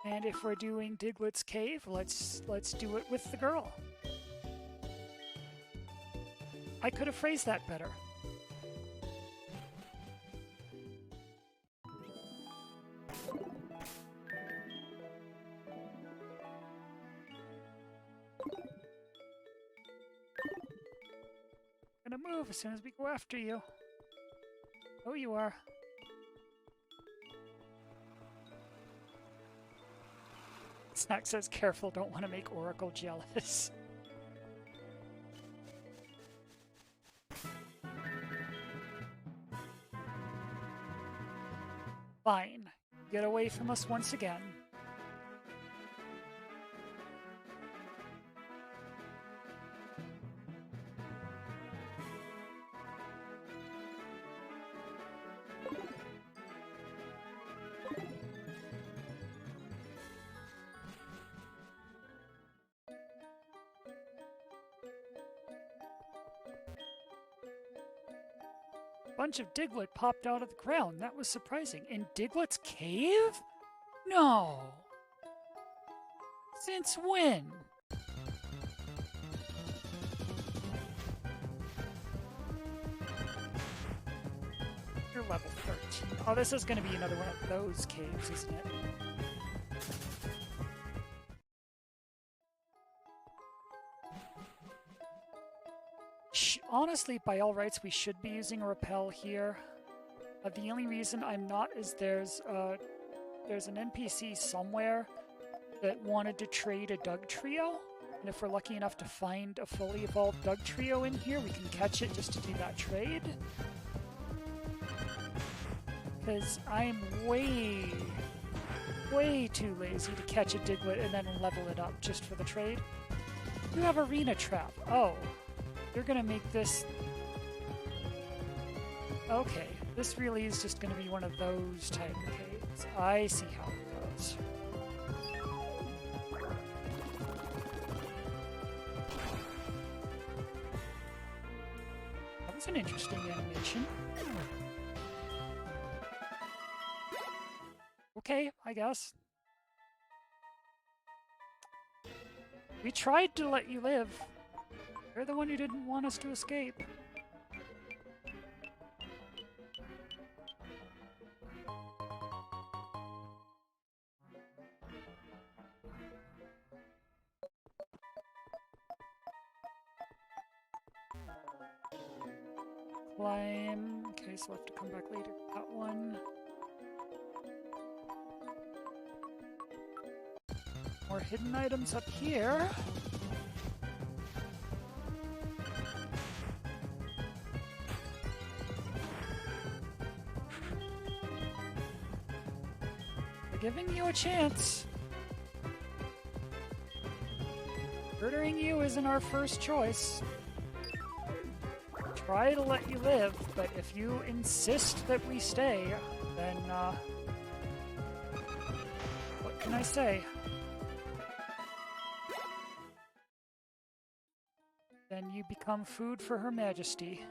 And if we're doing Diglett's Cave, let's do it with the girl. I could have phrased that better. Gonna move as soon as we go after you. Oh, you are. Snack says, careful, don't want to make Oracle jealous. Fine. Get away from us once again. Bunch of Diglett popped out of the ground. That was surprising. In Diglett's Cave? No. Since when? You're level 13. Oh, this is going to be another one of those caves, isn't it? Honestly, by all rights, we should be using a repel here. The only reason I'm not is there's an NPC somewhere that wanted to trade a Doug Trio, and if we're lucky enough to find a fully evolved Doug Trio in here, we can catch it just to do that trade. Because I'm way too lazy to catch a Diglett and then level it up just for the trade. You have Arena Trap. Oh. You're gonna make this... Okay, this really is just gonna be one of those type of caves. I see how it goes. It's an interesting animation. Okay, I guess. We tried to let you live. You're the one who didn't want us to escape. Climb. Okay, so we'll have to come back later. That one. More hidden items up here. We're giving you a chance. Murdering you isn't our first choice. Try to let you live, but if you insist that we stay, then, what can I say? Then you become food for Her Majesty.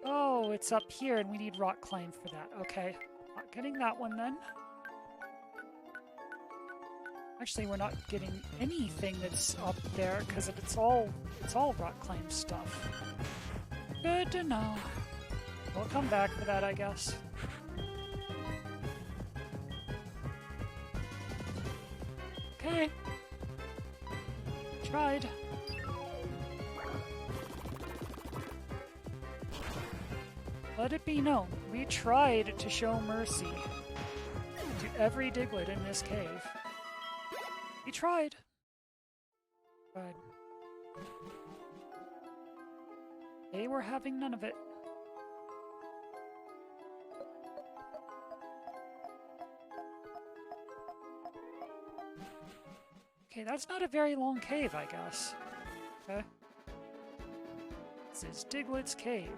Oh, it's up here and we need rock climb for that. Okay, not getting that one then. Actually, we're not getting anything that's up there because it's all rock climb stuff. Good to know. We'll come back for that, I guess. Okay. Tried. Let it be known, we tried to show mercy to every Diglett in this cave. We tried. But they were having none of it. Okay, that's not a very long cave, I guess. Okay. This is Diglett's cave.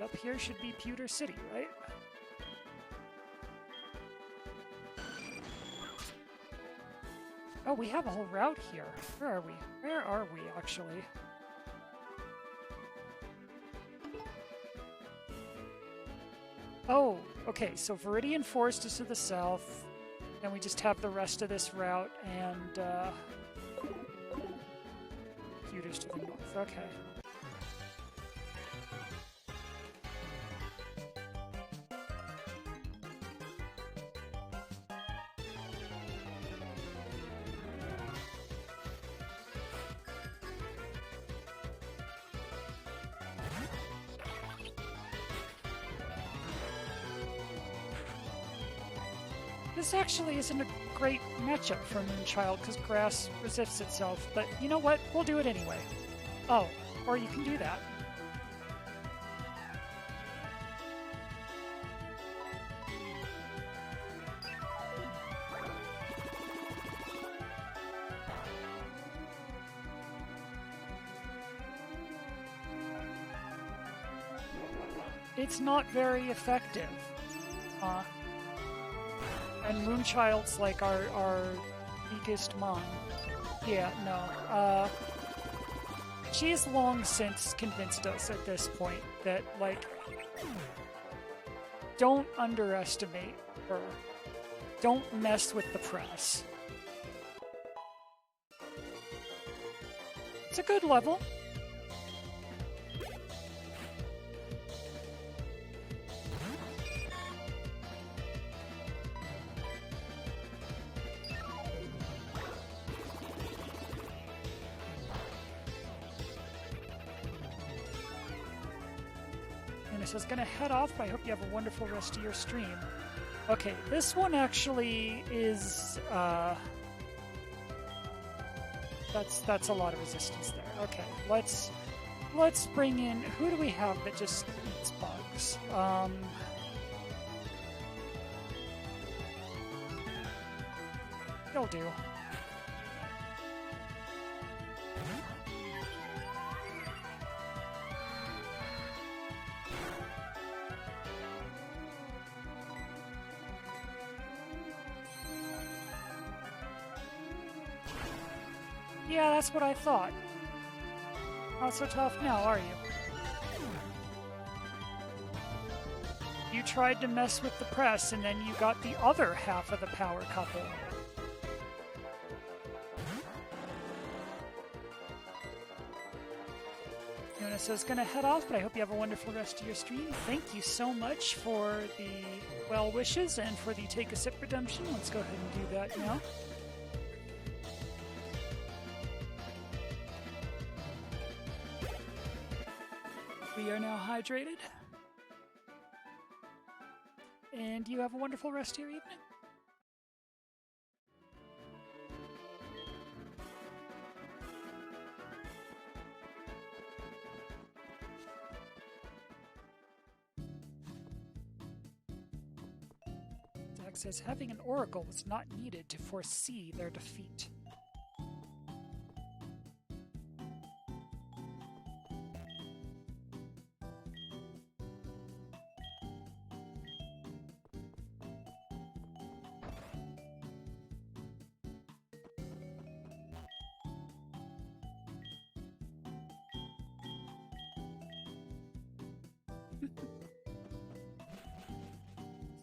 Up here should be Pewter City, right? Oh, we have a whole route here. Where are we? Where are we, actually? Oh, okay, so Viridian Forest is to the south, and we just have the rest of this route, and, Pewter's to the north. Okay. This actually isn't a great matchup for Moonchild because grass resists itself, but you know what? We'll do it anyway. Oh, or you can do that. It's not very effective. And Moonchild's like our weakest mon. Yeah, no. She's long since convinced us at this point that, like, don't underestimate her. Don't mess with the press. It's a good level. Is going to head off. I hope you have a wonderful rest of your stream. Okay, this one actually is that's a lot of resistance there. Okay, let's bring in, who do we have that just eats bugs? It'll do. Yeah, that's what I thought. Not so tough now, are you? You tried to mess with the press, and then you got the other half of the power couple. Yona is going to head off, but I hope you have a wonderful rest of your stream. Thank you so much for the well wishes and for the take a sip redemption. Let's go ahead and do that now. We are now hydrated. And you have a wonderful rest of your evening. Zach says, having an oracle was not needed to foresee their defeat.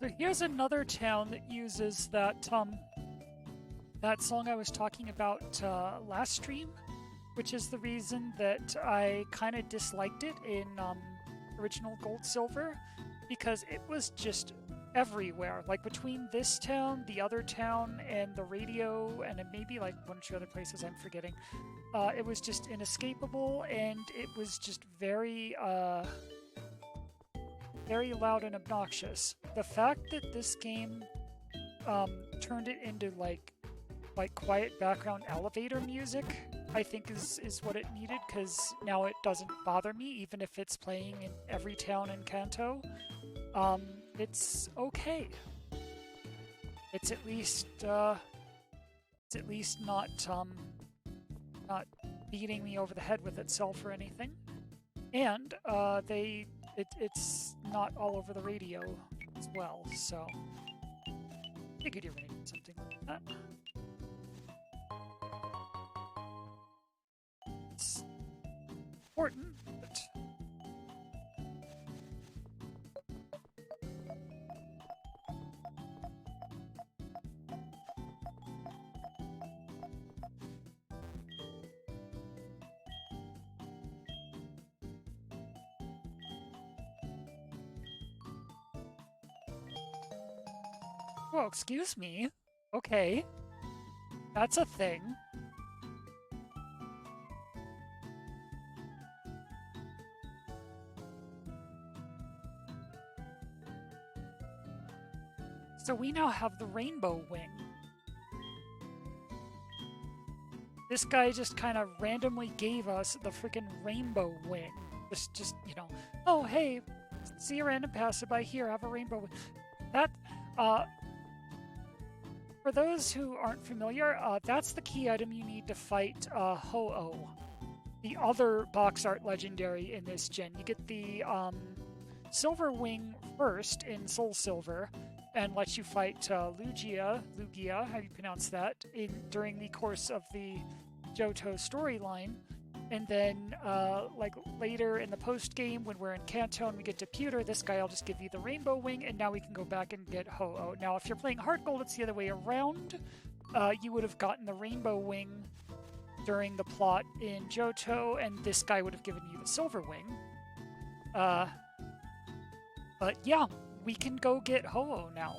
So here's another town that uses that song I was talking about last stream, which is the reason that I kind of disliked it in original Gold Silver, because it was just everywhere. Like between this town, the other town, and the radio, and maybe like one or two other places I'm forgetting. It was just inescapable, and it was just very loud and obnoxious. The fact that this game turned it into like quiet background elevator music, I think is what it needed, because now it doesn't bother me, even if it's playing in every town in Kanto. It's okay. It's at least not beating me over the head with itself or anything. And it's not all over the radio as well, so I figured you were going to do something like that. It's important, but whoa, excuse me. Okay. That's a thing. So we now have the Rainbow Wing. This guy just kind of randomly gave us the freaking Rainbow Wing. Just, you know, oh, hey, see a random passerby here, have a Rainbow Wing. That, for those who aren't familiar, that's the key item you need to fight Ho-Oh, the other box art legendary in this gen. You get the Silver Wing first in Soul Silver, and lets you fight Lugia, how do you pronounce that, during the course of the Johto storyline. And then, like, later in the post-game, when we're in Kanto and we get to Pewter, this guy will just give you the Rainbow Wing, and now we can go back and get Ho-Oh. Now, if you're playing Heart Gold, it's the other way around. You would have gotten the Rainbow Wing during the plot in Johto, and this guy would have given you the Silver Wing. But yeah, we can go get Ho-Oh now.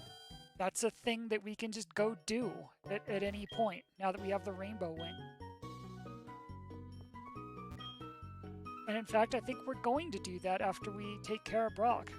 That's a thing that we can just go do at any point, now that we have the Rainbow Wing. And in fact, I think we're going to do that after we take care of Brock.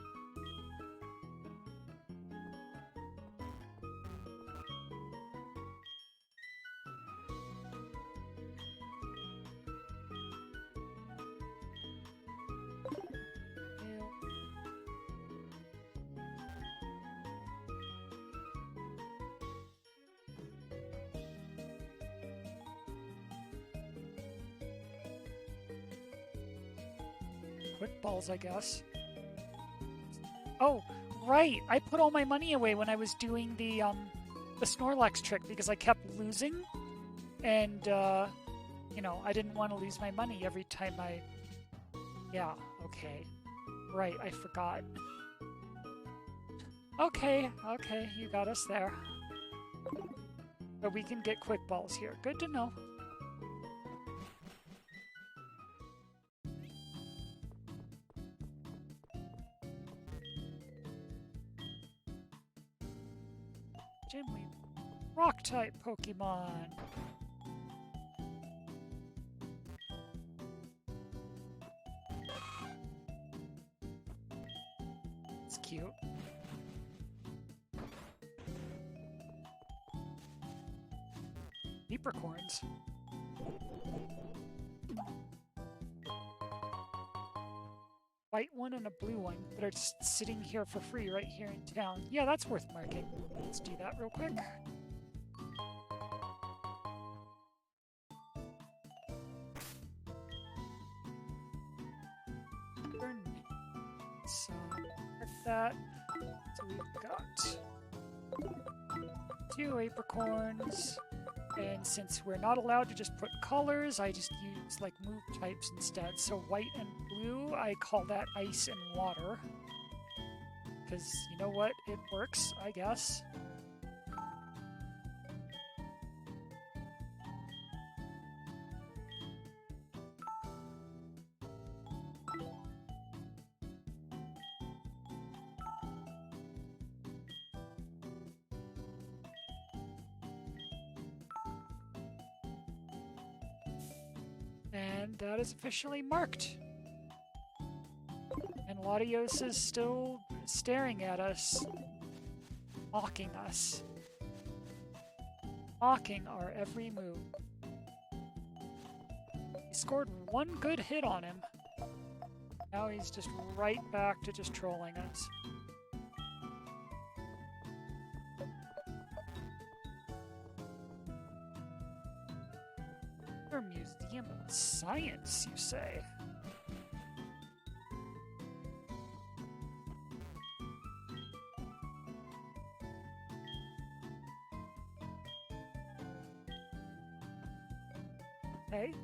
Quick balls, I guess. Oh, right! I put all my money away when I was doing the Snorlax trick because I kept losing. And you know, I didn't want to lose my money every time I... Yeah, okay. Right, I forgot. Okay, you got us there. But we can get quick balls here. Good to know. Dreamwidth. Rock-type Pokemon. It's cute. Apricorns. White one and a blue one that are just sitting here for free right here in town. Yeah, that's worth marking. Let's do that real quick. So, with that, so we've got 2 apricorns. And since we're not allowed to just put colors, I just use like move types instead. So white and blue, I call that ice and water. Because you know what? It works, I guess. And that is officially marked. And Latios is still staring at us, mocking us, mocking our every move. He scored 1 good hit on him. Now he's just right back to just trolling us. Museum of Science, you say? Hey?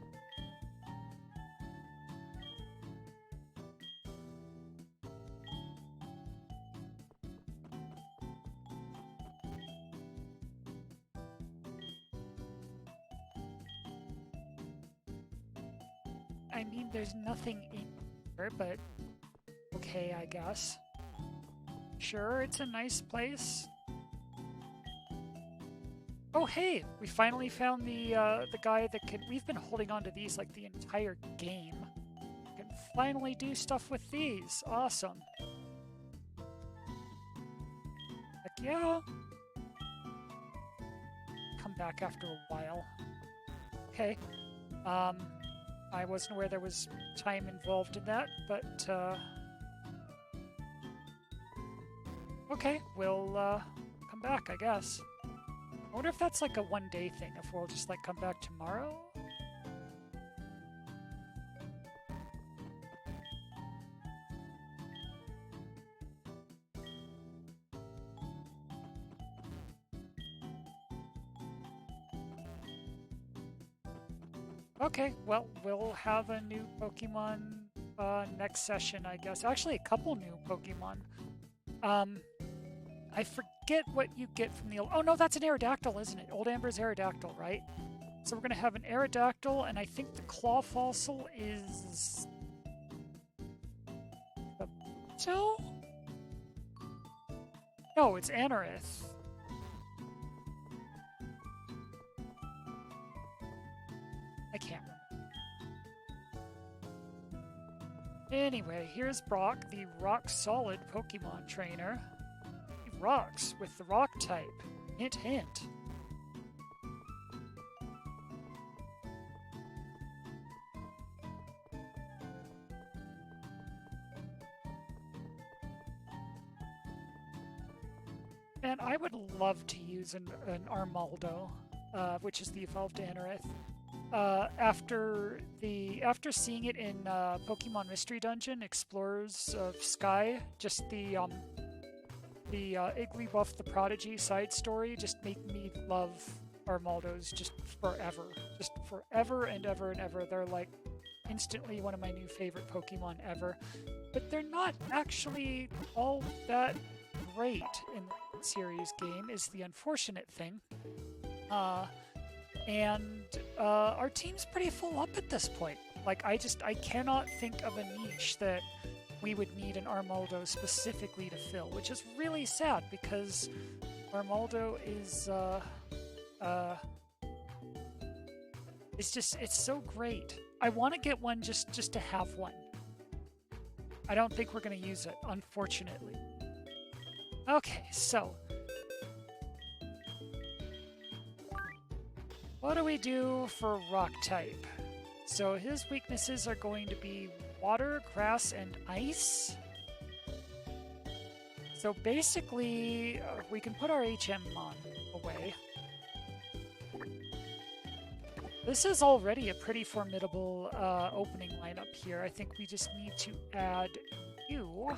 I mean, there's nothing in here, but okay, I guess. Sure, it's a nice place. Oh, hey! We finally found the guy that can... We've been holding on to these like the entire game. We can finally do stuff with these. Awesome. Heck yeah! Come back after a while. Okay. I wasn't aware there was time involved in that, but, okay, we'll, come back, I guess. I wonder if that's like a one-day thing, if we'll just, like, come back tomorrow? Okay, well, we'll have a new Pokemon next session, I guess. Actually, a couple new Pokemon. I forget what you get from the... Oh, no, that's an Aerodactyl, isn't it? Old Amber's Aerodactyl, right? So we're going to have an Aerodactyl, and I think the Claw Fossil is... the Beetle? No, it's Anorith. I can't remember. Anyway, here's Brock, the rock-solid Pokemon trainer. He rocks with the rock type. Hint, hint. And I would love to use an Armaldo, which is the evolved Anorith. After seeing it in Pokemon Mystery Dungeon, Explorers of Sky, just the Igglybuff the Prodigy side story just made me love Armaldos just forever. Just forever and ever and ever. They're like instantly one of my new favorite Pokemon ever. But they're not actually all that great in the series game, is the unfortunate thing. Our team's pretty full up at this point. Like, I cannot think of a niche that we would need an Armaldo specifically to fill, which is really sad because Armaldo is, it's so great. I want to get one just to have one. I don't think we're going to use it, unfortunately. Okay, so what do we do for rock type? So his weaknesses are going to be water, grass, and ice. So basically, we can put our HM away. This is already a pretty formidable opening lineup here. I think we just need to add you.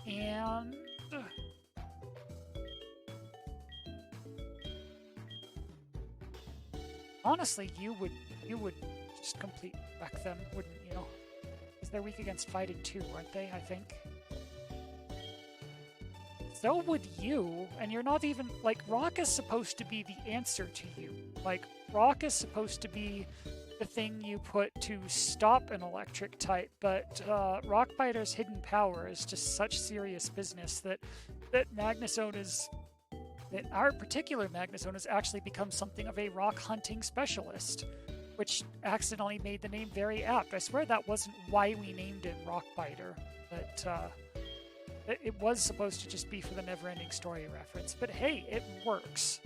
And honestly, you would just complete wreck them, wouldn't you? Because they're weak against fighting too, aren't they? I think. So would you, and you're not even, like, rock is supposed to be the answer to you. Like, rock is supposed to be the thing you put to stop an electric type, but Rock Biter's hidden power is just such serious business that our particular Magnezone has actually become something of a rock hunting specialist, which accidentally made the name very apt. I swear that wasn't why we named him Rock Biter, but it was supposed to just be for the Neverending Story reference. But hey, it works.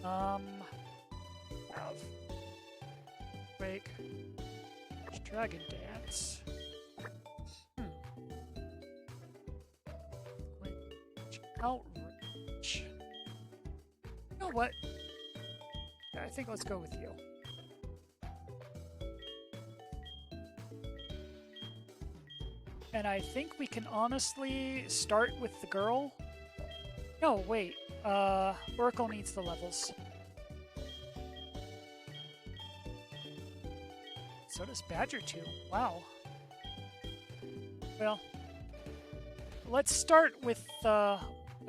Have Wake, Dragon Dance. Outreach. You know what? I think let's go with you. And I think we can honestly start with the girl. No, wait. Oracle needs the levels. So does Badger too. Wow. Well, let's start with the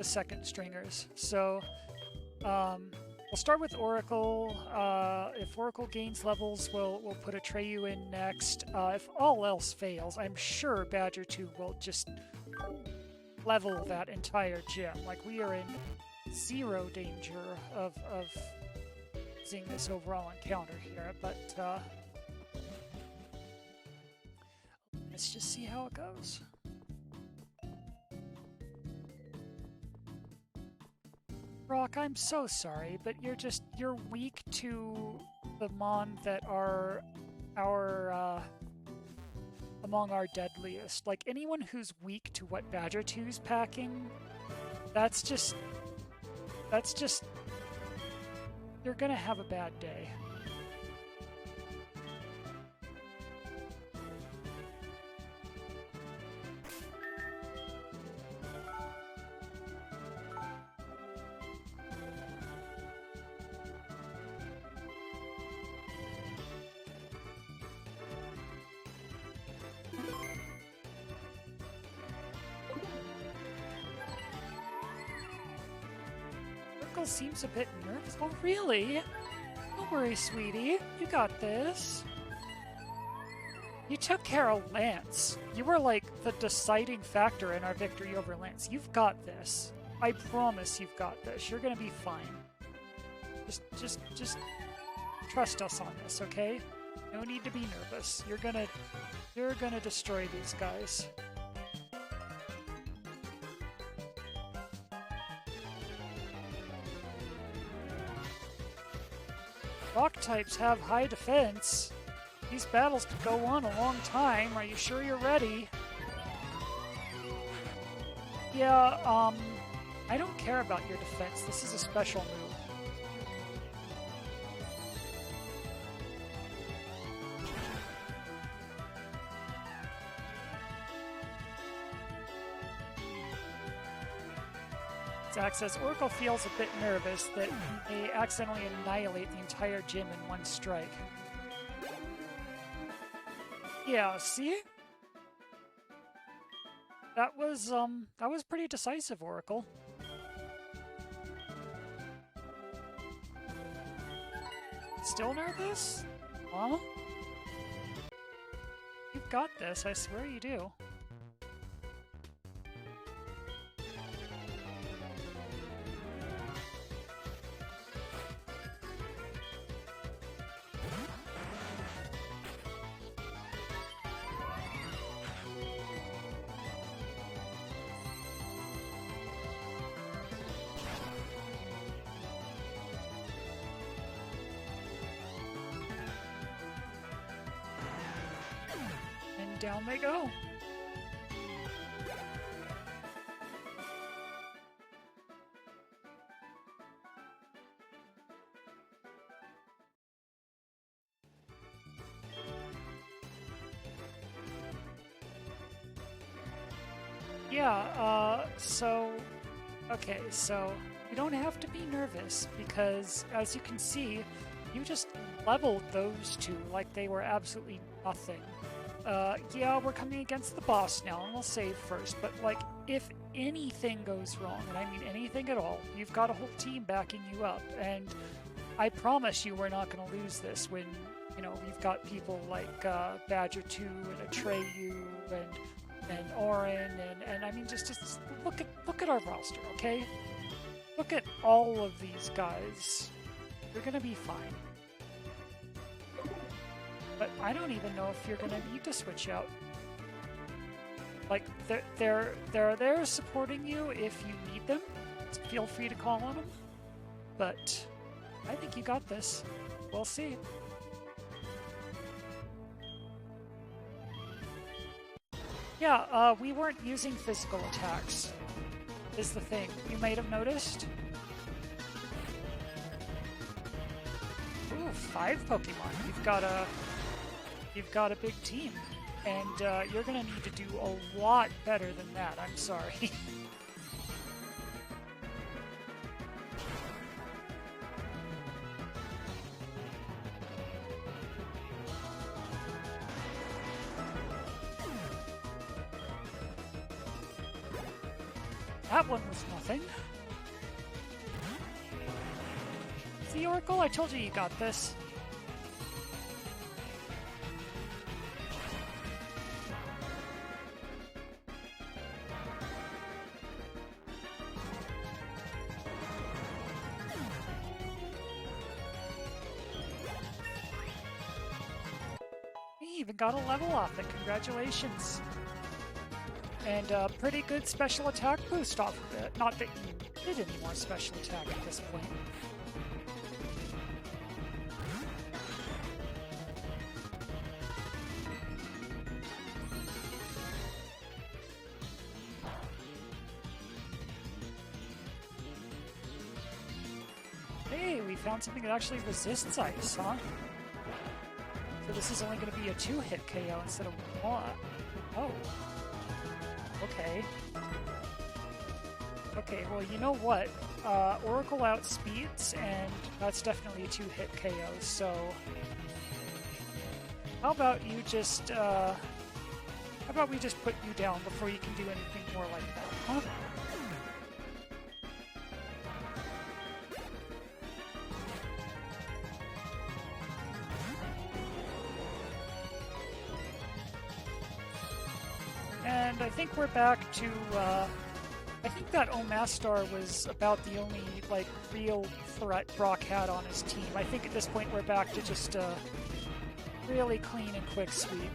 second stringers. So, we'll start with Oracle. If Oracle gains levels, we'll put Atreyu in next. If all else fails, I'm sure Badger 2 will just level that entire gym. Like, we are in zero danger of losing this overall encounter here, but let's just see how it goes. Rock, I'm so sorry, but you're weak to the Mon that are among our deadliest. Like, anyone who's weak to what Badger 2's packing, that's just you're gonna have a bad day. Seems a bit nervous. Oh, really? Don't worry, sweetie. You got this. You took care of Lance. You were like the deciding factor in our victory over Lance. You've got this. I promise you've got this. You're gonna be fine. Just trust us on this, okay? No need to be nervous. You're gonna destroy these guys. Rock types have high defense. These battles could go on a long time. Are you sure you're ready? Yeah, I don't care about your defense. This is a special move. its access, Oracle feels a bit nervous that he may accidentally annihilate the entire gym in one strike. Yeah, see? That was pretty decisive, Oracle. Still nervous? Huh? You've got this, I swear you do. And down they go. Yeah, okay, so you don't have to be nervous because, as you can see, you just leveled those two like they were absolutely nothing. Yeah, we're coming against the boss now, and we'll save first, but, like, if anything goes wrong, and I mean anything at all, you've got a whole team backing you up, and I promise you we're not going to lose this when, you know, we've got people like Badger2 and Atreyu and Orin, and I mean, just look at our roster, okay? Look at all of these guys. You're gonna be fine. But I don't even know if you're gonna need to switch out. Like, they're there supporting you if you need them. So feel free to call on them. But I think you got this. We'll see. Yeah, we weren't using physical attacks, is the thing. You might have noticed. Ooh, 5 Pokemon. You've got a big team, and you're gonna need to do a lot better than that. I'm sorry. That one was nothing. See, Oracle? I told you you got this. You even got a level off it. Congratulations. And a pretty good special attack boost off of it. Not that you did any more special attack at this point. Hey, we found something that actually resists ice, huh? So this is only going to be a 2-hit KO instead of 1. Oh. Okay. Okay, well, you know what? Oracle outspeeds, and that's definitely a 2-hit KO, so... How about you just, How about we just put you down before you can do anything more like that, huh? And I think we're back to, I think that Omastar was about the only, like, real threat Brock had on his team. I think at this point we're back to just a really clean and quick sweep.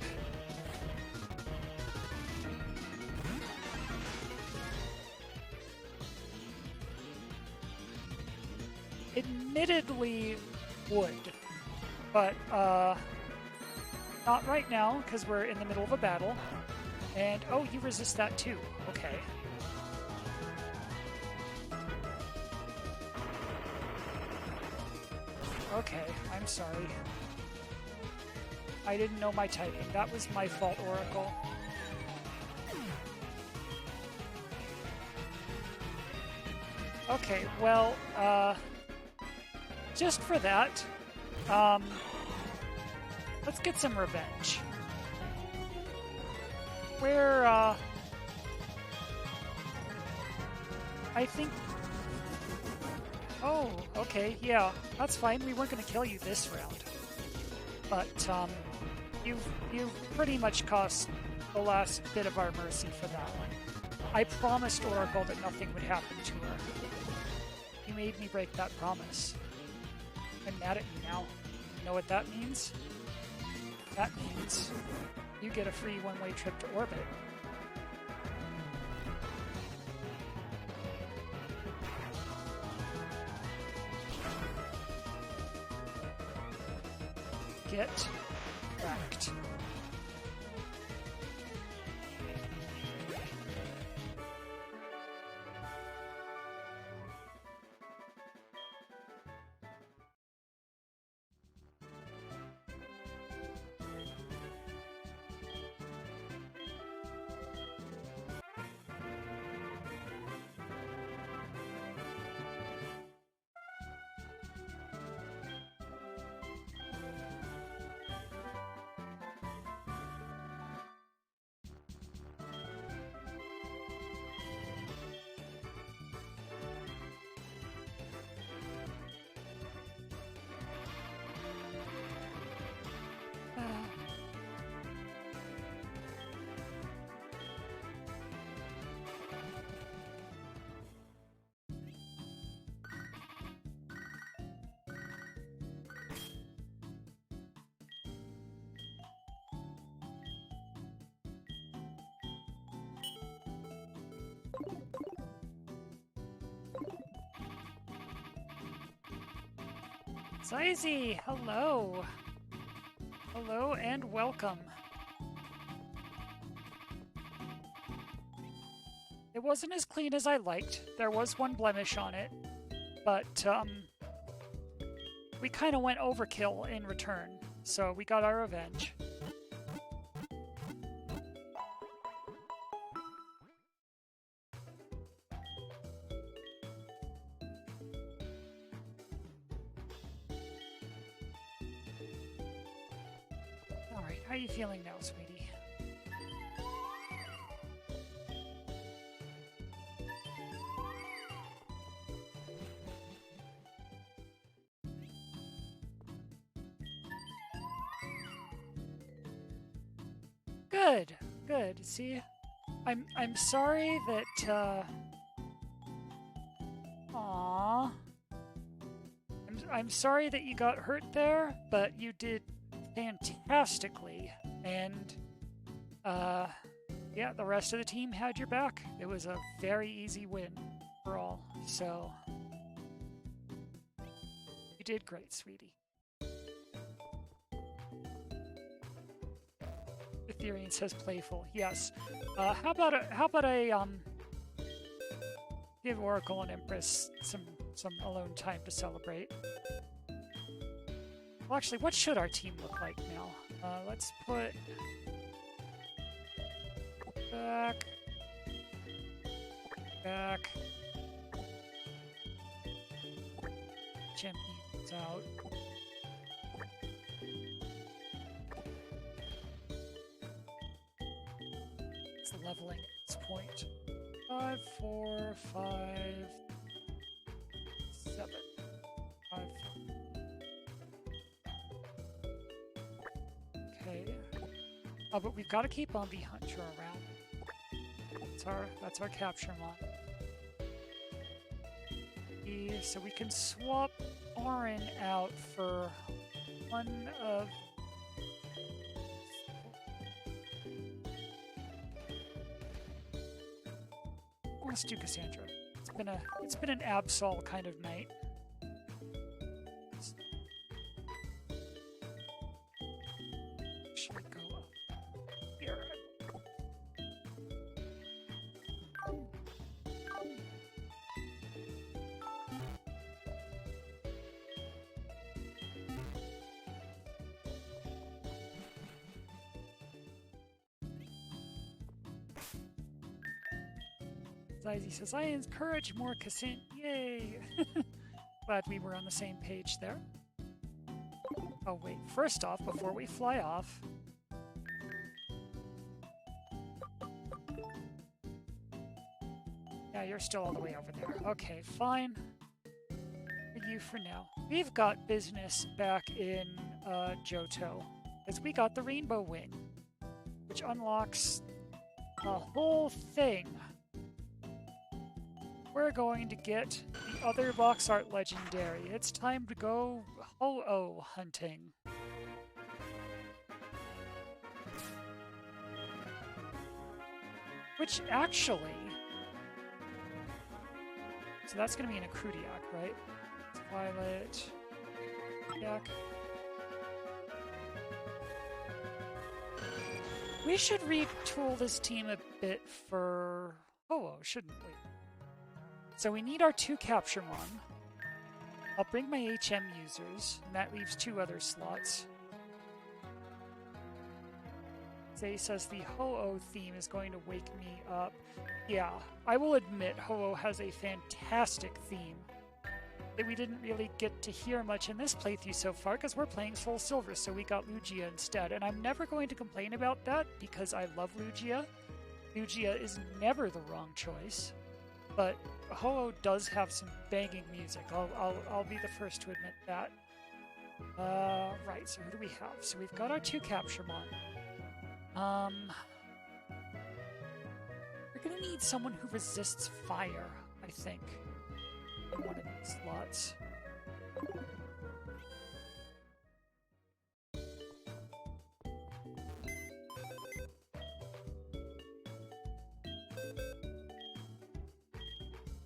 Admittedly would, but, not right now, because we're in the middle of a battle. And, oh, you resist that too. Okay. Okay, I'm sorry. I didn't know my typing. That was my fault, Oracle. Okay, well, just for that, let's get some revenge. Where, I think... Oh, okay, yeah, that's fine. We weren't going to kill you this round. But, you've pretty much cost the last bit of our mercy for that one. I promised Oracle that nothing would happen to her. You made me break that promise. I'm mad at you now. You know what that means? That means you get a free one-way trip to orbit. Get wrecked. Zizy, hello. Hello and welcome. It wasn't as clean as I liked. There was one blemish on it, but we kind of went overkill in return, so we got our revenge. Alright, how are you feeling now, sweetie? Good, good. See, I'm sorry that Aww. I'm sorry that you got hurt there, but you did fantastically, and yeah, the rest of the team had your back. It was a very easy win for all, so you did great, sweetie. Ethereum says playful. Yes. How about I give Oracle and Empress some alone time to celebrate. Well, actually, what should our team look like now? Let's put back, champions out. It's leveling at this point. 5, 4, 5, 7, 5. Okay. Oh, but we've got to keep on the Hunter around. That's our capture mod. So we can swap Orin out for one of. Let's do Cassandra. It's been an Absol kind of night. Should we go up here? Zizy says, I encourage more Cassine. Yay! Glad we were on the same page there. Oh wait, first off, before we fly off... Yeah, you're still all the way over there. Okay, fine. For you for now. We've got business back in Johto, as we got the Rainbow Wing, which unlocks the whole thing. We're going to get the other box art legendary. It's time to go Ho-Oh hunting. Which actually... So that's going to be an Acrudiac, right? It's Violet... Acrudiac. We should retool this team a bit for Ho-Oh, shouldn't we? So we need our 2 Capturemon. I'll bring my HM users, and that leaves 2 other slots. Zay says the Ho-Oh theme is going to wake me up. Yeah, I will admit Ho-Oh has a fantastic theme that we didn't really get to hear much in this playthrough so far because we're playing SoulSilver, so we got Lugia instead. And I'm never going to complain about that because I love Lugia. Lugia is never the wrong choice, but Ho-Oh does have some banging music. I'll be the first to admit that. Right, so who do we have? So we've got our 2 Capturemon. We're gonna need someone who resists fire, I think, in one of these slots.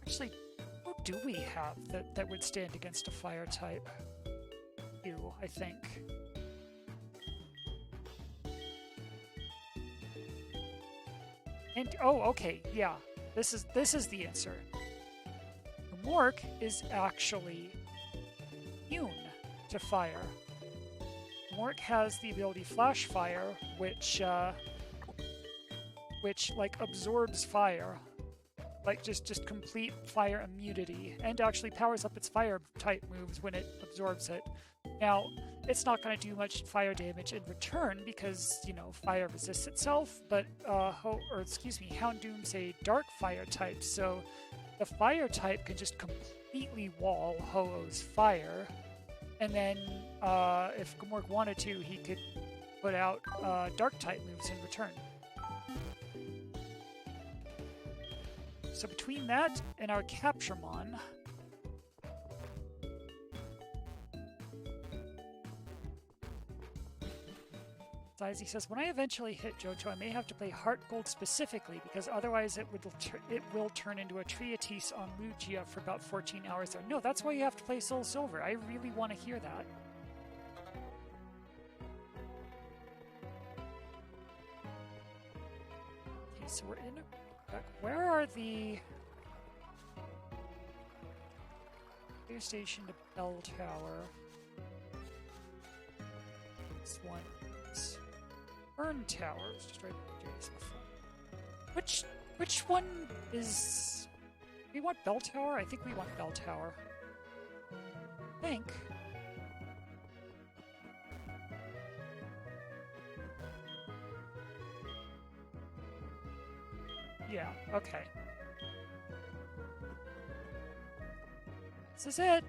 Actually, what do we have that would stand against a fire type? You, I think. And oh, okay, yeah. This is the answer. Mork is actually immune to fire. Mork has the ability Flash Fire, which like absorbs fire, like just complete fire immunity, and actually powers up its fire type moves when it absorbs it. Now, it's not going to do much fire damage in return because, you know, fire resists itself, but Houndoom's a dark fire type, so the fire type can just completely wall Ho-Oh's fire, and then if Gamork wanted to, he could put out dark type moves in return. So between that and our Capturemon, Zizy says, when I eventually hit Johto, I may have to play Heart Gold specifically, because otherwise it will turn into a Triatis on Lugia for about 14 hours there. No, that's why you have to play SoulSilver. I really want to hear that. Okay, so we're in... Where are the... Fire Station to Bell Tower. This one is... Burn Tower, it's just right before. Which one is... We want Bell Tower? I think we want Bell Tower. I think. Yeah, okay. This is it!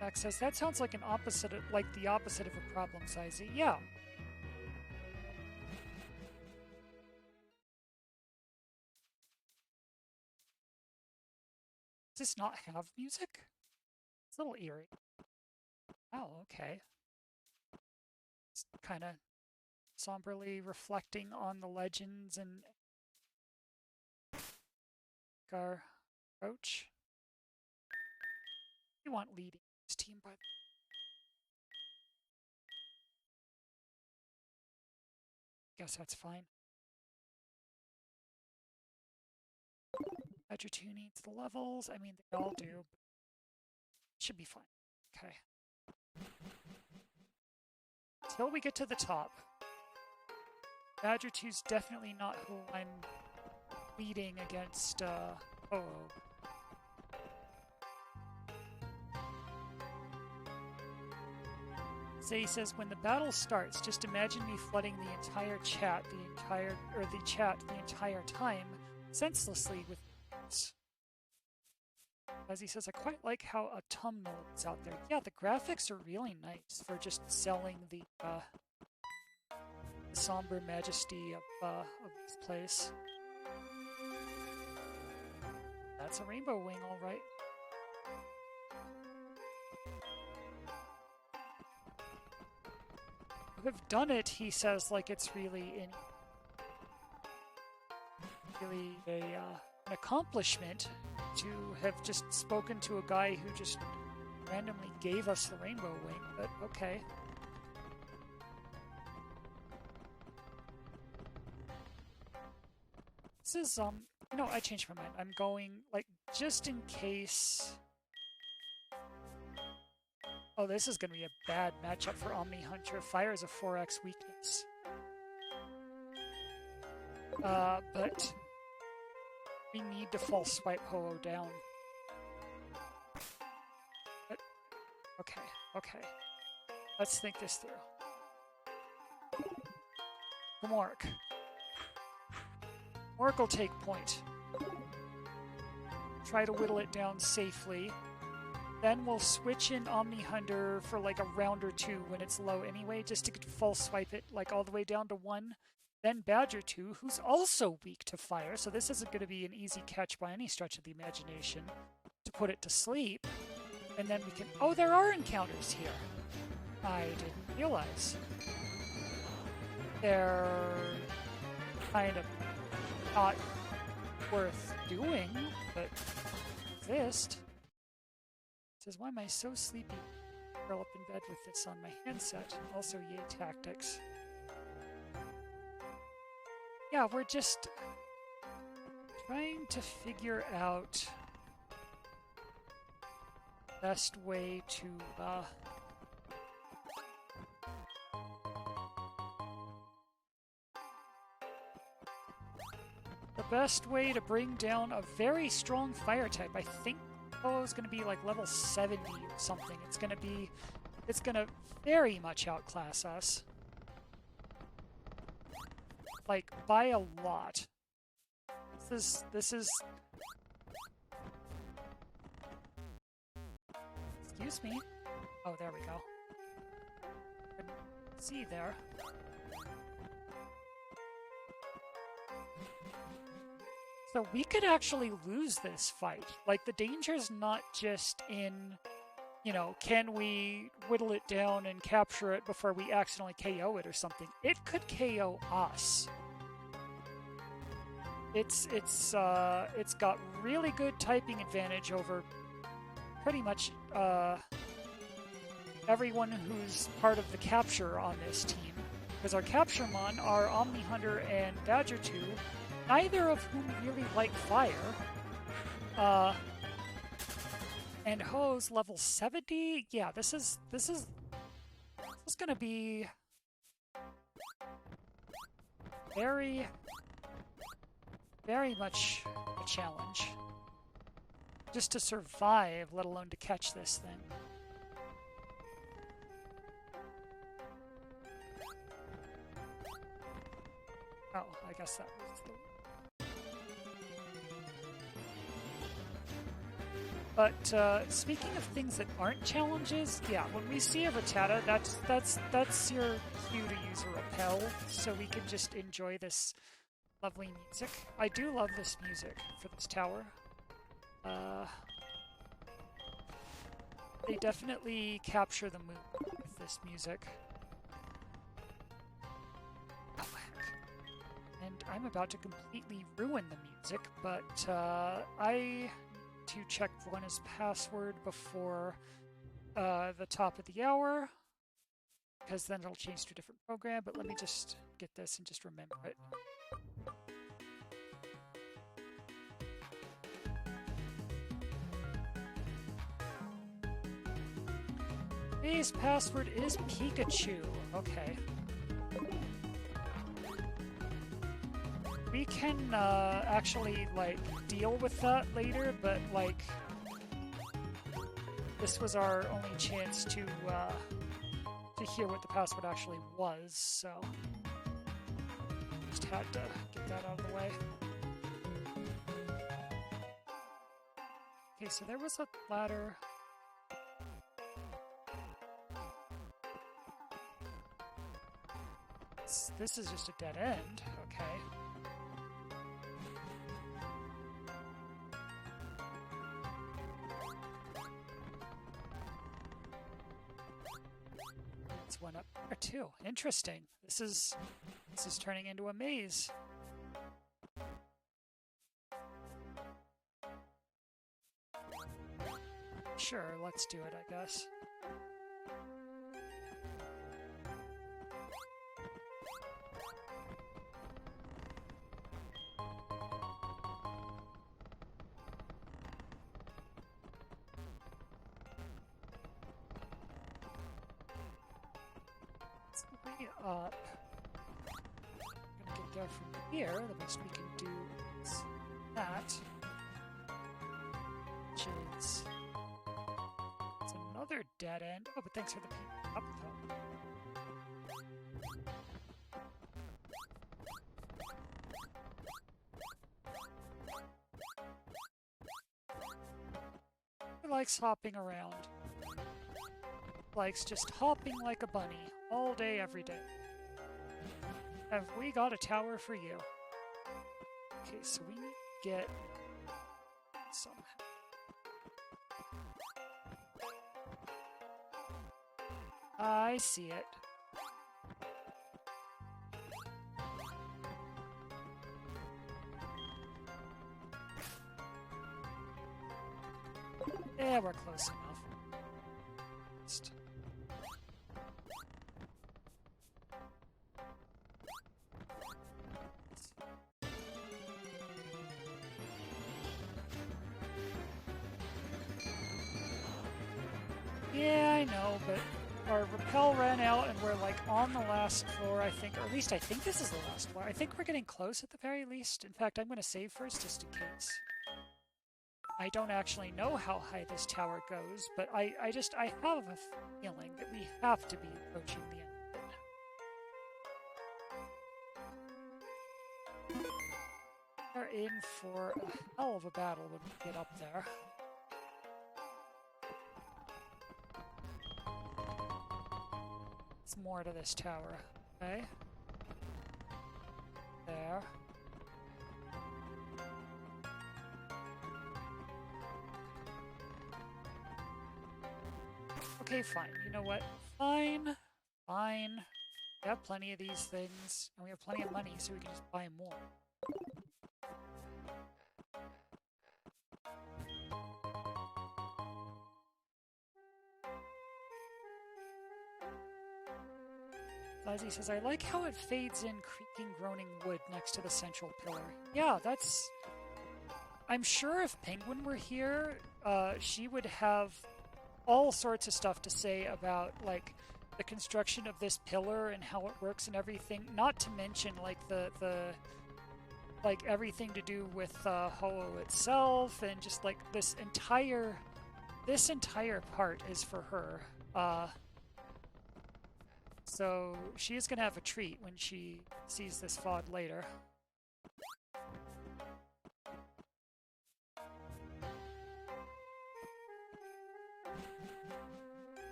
Max says, that sounds like the opposite of a problem, Zizy. Yeah. Does this not have music? It's a little eerie. Oh, okay. It's kind of somberly reflecting on the legends and our approach. We want leading this team, but guess that's fine. Badger 2 needs the levels. I mean, they all do. Should be fine. Okay. Until we get to the top. Badger 2's definitely not who I'm leading against Oh. Zay says, when the battle starts, just imagine me flooding the entire chat the entire time, senselessly with words. As he says, I quite like how autumnal is out there. Yeah, the graphics are really nice for just selling the somber majesty of this place. That's a rainbow wing, all right. Have done it, he says, like it's really an accomplishment to have just spoken to a guy who just randomly gave us the rainbow wing, but okay. This is, you know, I changed my mind. I'm going, like, just in case... Oh, this is going to be a bad matchup for Omni Hunter. Fire is a 4x weakness. But we need to false swipe Ho-Oh down. But, okay. Let's think this through. Mork. Mork will take point. Try to whittle it down safely. Then we'll switch in Omni Hunter for like a round or two when it's low anyway, just to false swipe it like all the way down to 1. Then Badger 2, who's also weak to fire, so this isn't going to be an easy catch by any stretch of the imagination, to put it to sleep. And then we can... Oh, there are encounters here. I didn't realize. They're kind of not worth doing, but exist. Says, why am I so sleepy? Curl up in bed with this on my handset. Also, yay tactics. Yeah, we're just trying to figure out the best way to bring down a very strong fire type. I think it's going to be like level 70 or something. It's going to very much outclass us. Like, by a lot. This is... Excuse me. Oh, there we go. Couldn't see there. So we could actually lose this fight. Like, the danger's not just in, you know, can we whittle it down and capture it before we accidentally KO it or something. It could KO us. It's got really good typing advantage over pretty much everyone who's part of the capture on this team. Because our capture-mon are Omni Hunter and Badger 2, neither of whom really like fire. And Ho's level 70. Yeah, this is gonna be very much a challenge. Just to survive, let alone to catch this thing. Oh, I guess that was the... But speaking of things that aren't challenges, yeah, when we see a Rattata, that's your cue to use a repel, so we can just enjoy this lovely music. I do love this music for this tower. They definitely capture the mood with this music. Oh, heck. And I'm about to completely ruin the music, but I need to check Glenna's password before the top of the hour, because then it'll change to a different program, but let me just get this and just remember it. Today's password is Pikachu. Okay. We can actually, like, deal with that later, but, like, this was our only chance to hear what the password actually was, so just had to get that out of the way. Okay, so there was a ladder. This is just a dead end, okay. It's one up there too. Interesting. This is turning into a maze. Sure, let's do it, I guess. Way up. I'm gonna get there from here. The best we can do is that. Which is... it's another dead end. Oh, but thanks for the peek up though. He likes hopping around. Likes just hopping like a bunny. All day, every day. Have we got a tower for you? Okay, so we need to get somehow. I see it. Yeah, we're close enough. Just... yeah, I know, but our rappel ran out and we're like on the last floor, I think, or at least I think this is the last floor. I think we're getting close at the very least. In fact, I'm going to save first just in case. I don't actually know how high this tower goes, but I have a feeling that we have to be approaching the end of it. We're in for a hell of a battle when we get up there. There's more to this tower, okay? There. Okay, fine. You know what? Fine. Fine. We have plenty of these things, and we have plenty of money, so we can just buy more. Lazzy says, I like how it fades in creaking, groaning wood next to the central pillar. Yeah, that's... I'm sure if Penguin were here, she would have all sorts of stuff to say about, like, the construction of this pillar and how it works and everything. Not to mention, like, like, everything to do with Ho-Oh itself, and just, like, this entire part is for her. So she is going to have a treat when she sees this fog later.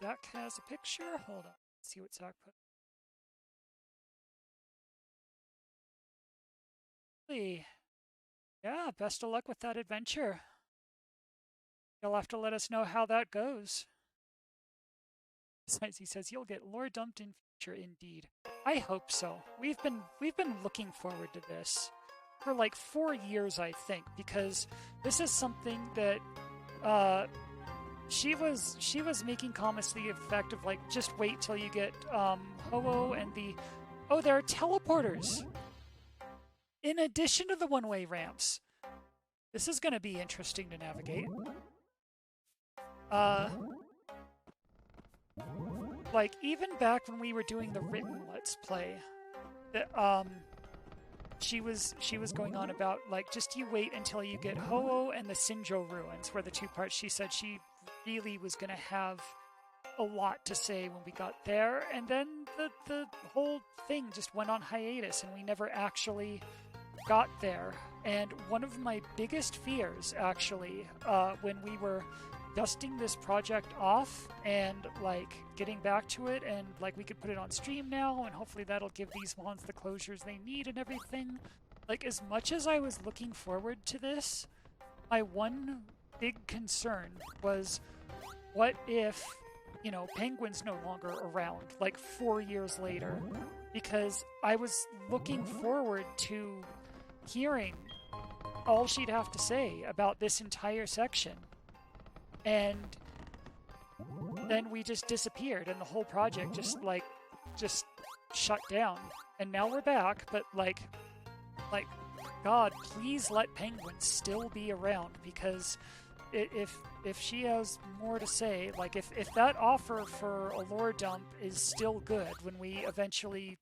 Zach has a picture? Hold on. Let's see what Zach put. Yeah, best of luck with that adventure. You'll have to let us know how that goes. Besides, he says you'll get lore dumped in future, indeed. I hope so. We've been looking forward to this for like 4 years, I think, because this is something that she was making comments to the effect of like, just wait till you get Ho-Oh and the... Oh, there are teleporters! in addition to the one-way ramps, this is going to be interesting to navigate. Like, even back when we were doing the written Let's Play, she was going on about, like, just you wait until you get Ho-Oh and the Sinjo ruins, were the two parts she said she really was going to have a lot to say when we got there, and then the whole thing just went on hiatus and we never actually got there. And one of my biggest fears, actually, when we were dusting this project off and like getting back to it, and like we could put it on stream now, and hopefully that'll give these wands the closures they need and everything. Like, as much as I was looking forward to this, my one big concern was, what if, you know, Penguin's no longer around, like 4 years later? Because I was looking forward to hearing all she'd have to say about this entire section. And then we just disappeared, and the whole project just shut down. And now we're back, but like, God, please let Penguin still be around, because if she has more to say, like if that offer for a lore dump is still good when we eventually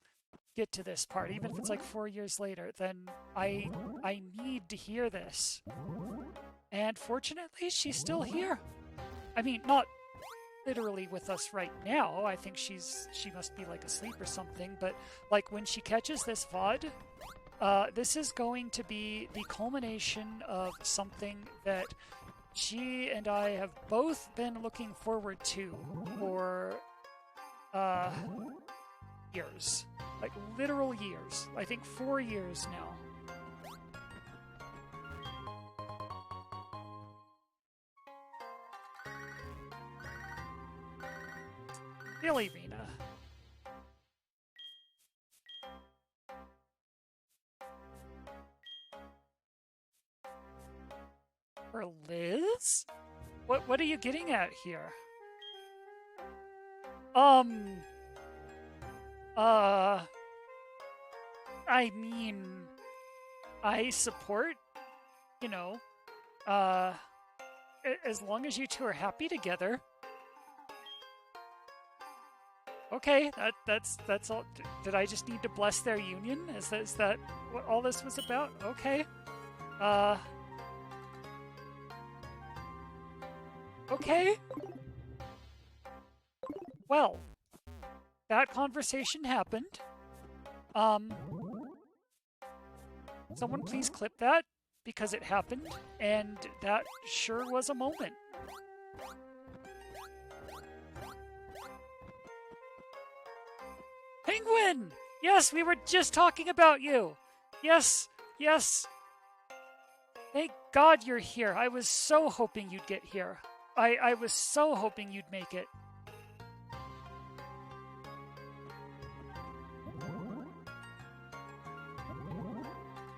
get to this part, even if it's like 4 years later, then I need to hear this. And fortunately, she's still here. I mean, not literally with us right now. I think she must be like asleep or something, but like when she catches this VOD, this is going to be the culmination of something that she and I have both been looking forward to for years. Like literal years. I think 4 years now. Really, Rena? For Liz? What are you getting at here? I mean, I support, you know, as long as you two are happy together. Okay, that's all. Did I just need to bless their union? Is that what all this was about? Okay. Okay. Well, that conversation happened. Someone please clip that, because it happened, and that sure was a moment. Penguin! Yes, we were just talking about you! Yes, yes! Thank God you're here. I was so hoping you'd get here. I was so hoping you'd make it.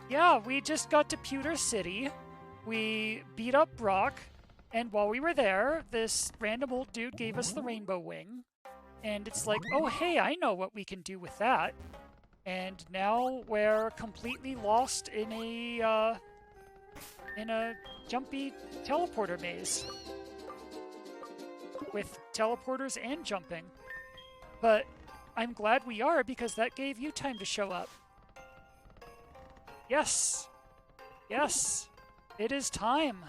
Yeah, we just got to Pewter City. We beat up Brock, and while we were there, this random old dude gave us the rainbow wing. And it's like, oh hey, I know what we can do with that. And now we're completely lost in a jumpy teleporter maze. With teleporters and jumping. But I'm glad we are, because that gave you time to show up. Yes. Yes. It is time.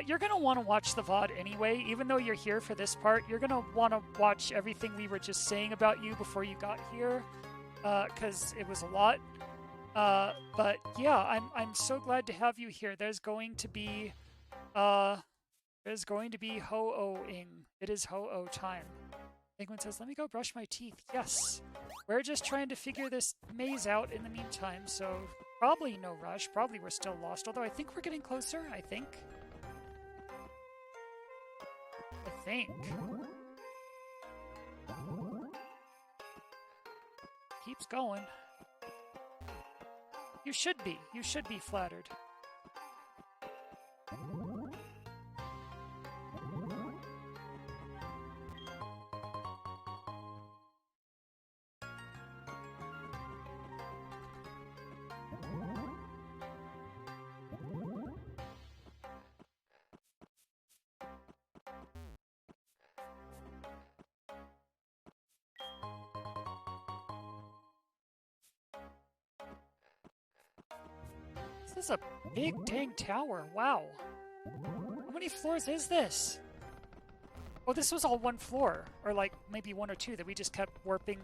You're going to want to watch the VOD anyway. Even though you're here for this part, you're going to want to watch everything we were just saying about you before you got here, because it was a lot. But yeah, I'm so glad to have you here. There's going to be ho-ohing. It is ho-oh time. Penguin says, let me go brush my teeth. Yes. We're just trying to figure this maze out in the meantime, so probably no rush. Probably we're still lost, although I think we're getting closer, I think. Keeps going. You should be flattered. This is a big dang tower. Wow. How many floors is this? Oh, this was all one floor. Or like maybe one or two that we just kept warping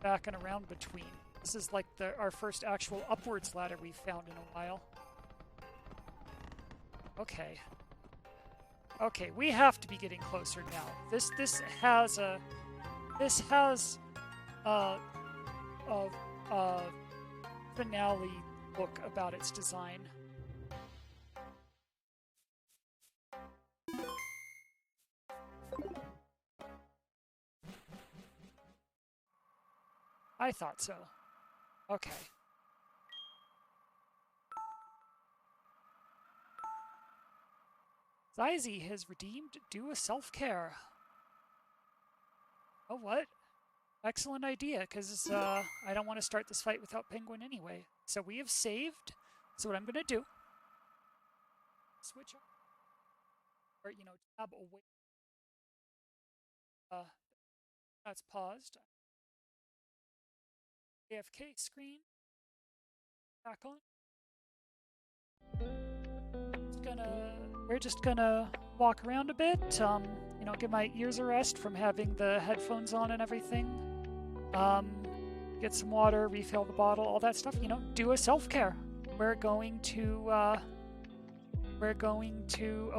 back and around between. This is like our first actual upwards ladder we've found in a while. Okay. Okay, we have to be getting closer now. This has a finale look about its design. I thought so. Okay. Zyzie has redeemed Do a Self-Care. Oh, what? Excellent idea, because I don't want to start this fight without Penguin anyway. So we have saved. So what I'm going to do, switch up, or, you know, tab away. That's paused. AFK screen. Back on. We're just gonna walk around a bit, you know, give my ears a rest from having the headphones on and everything. Get some water, refill the bottle, all that stuff, you know, do a self-care. We're going to, oh,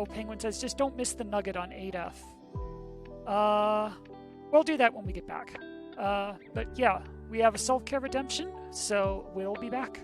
Penguin says, just don't miss the nugget on 8F. We'll do that when we get back. But yeah, we have a self-care redemption, so we'll be back.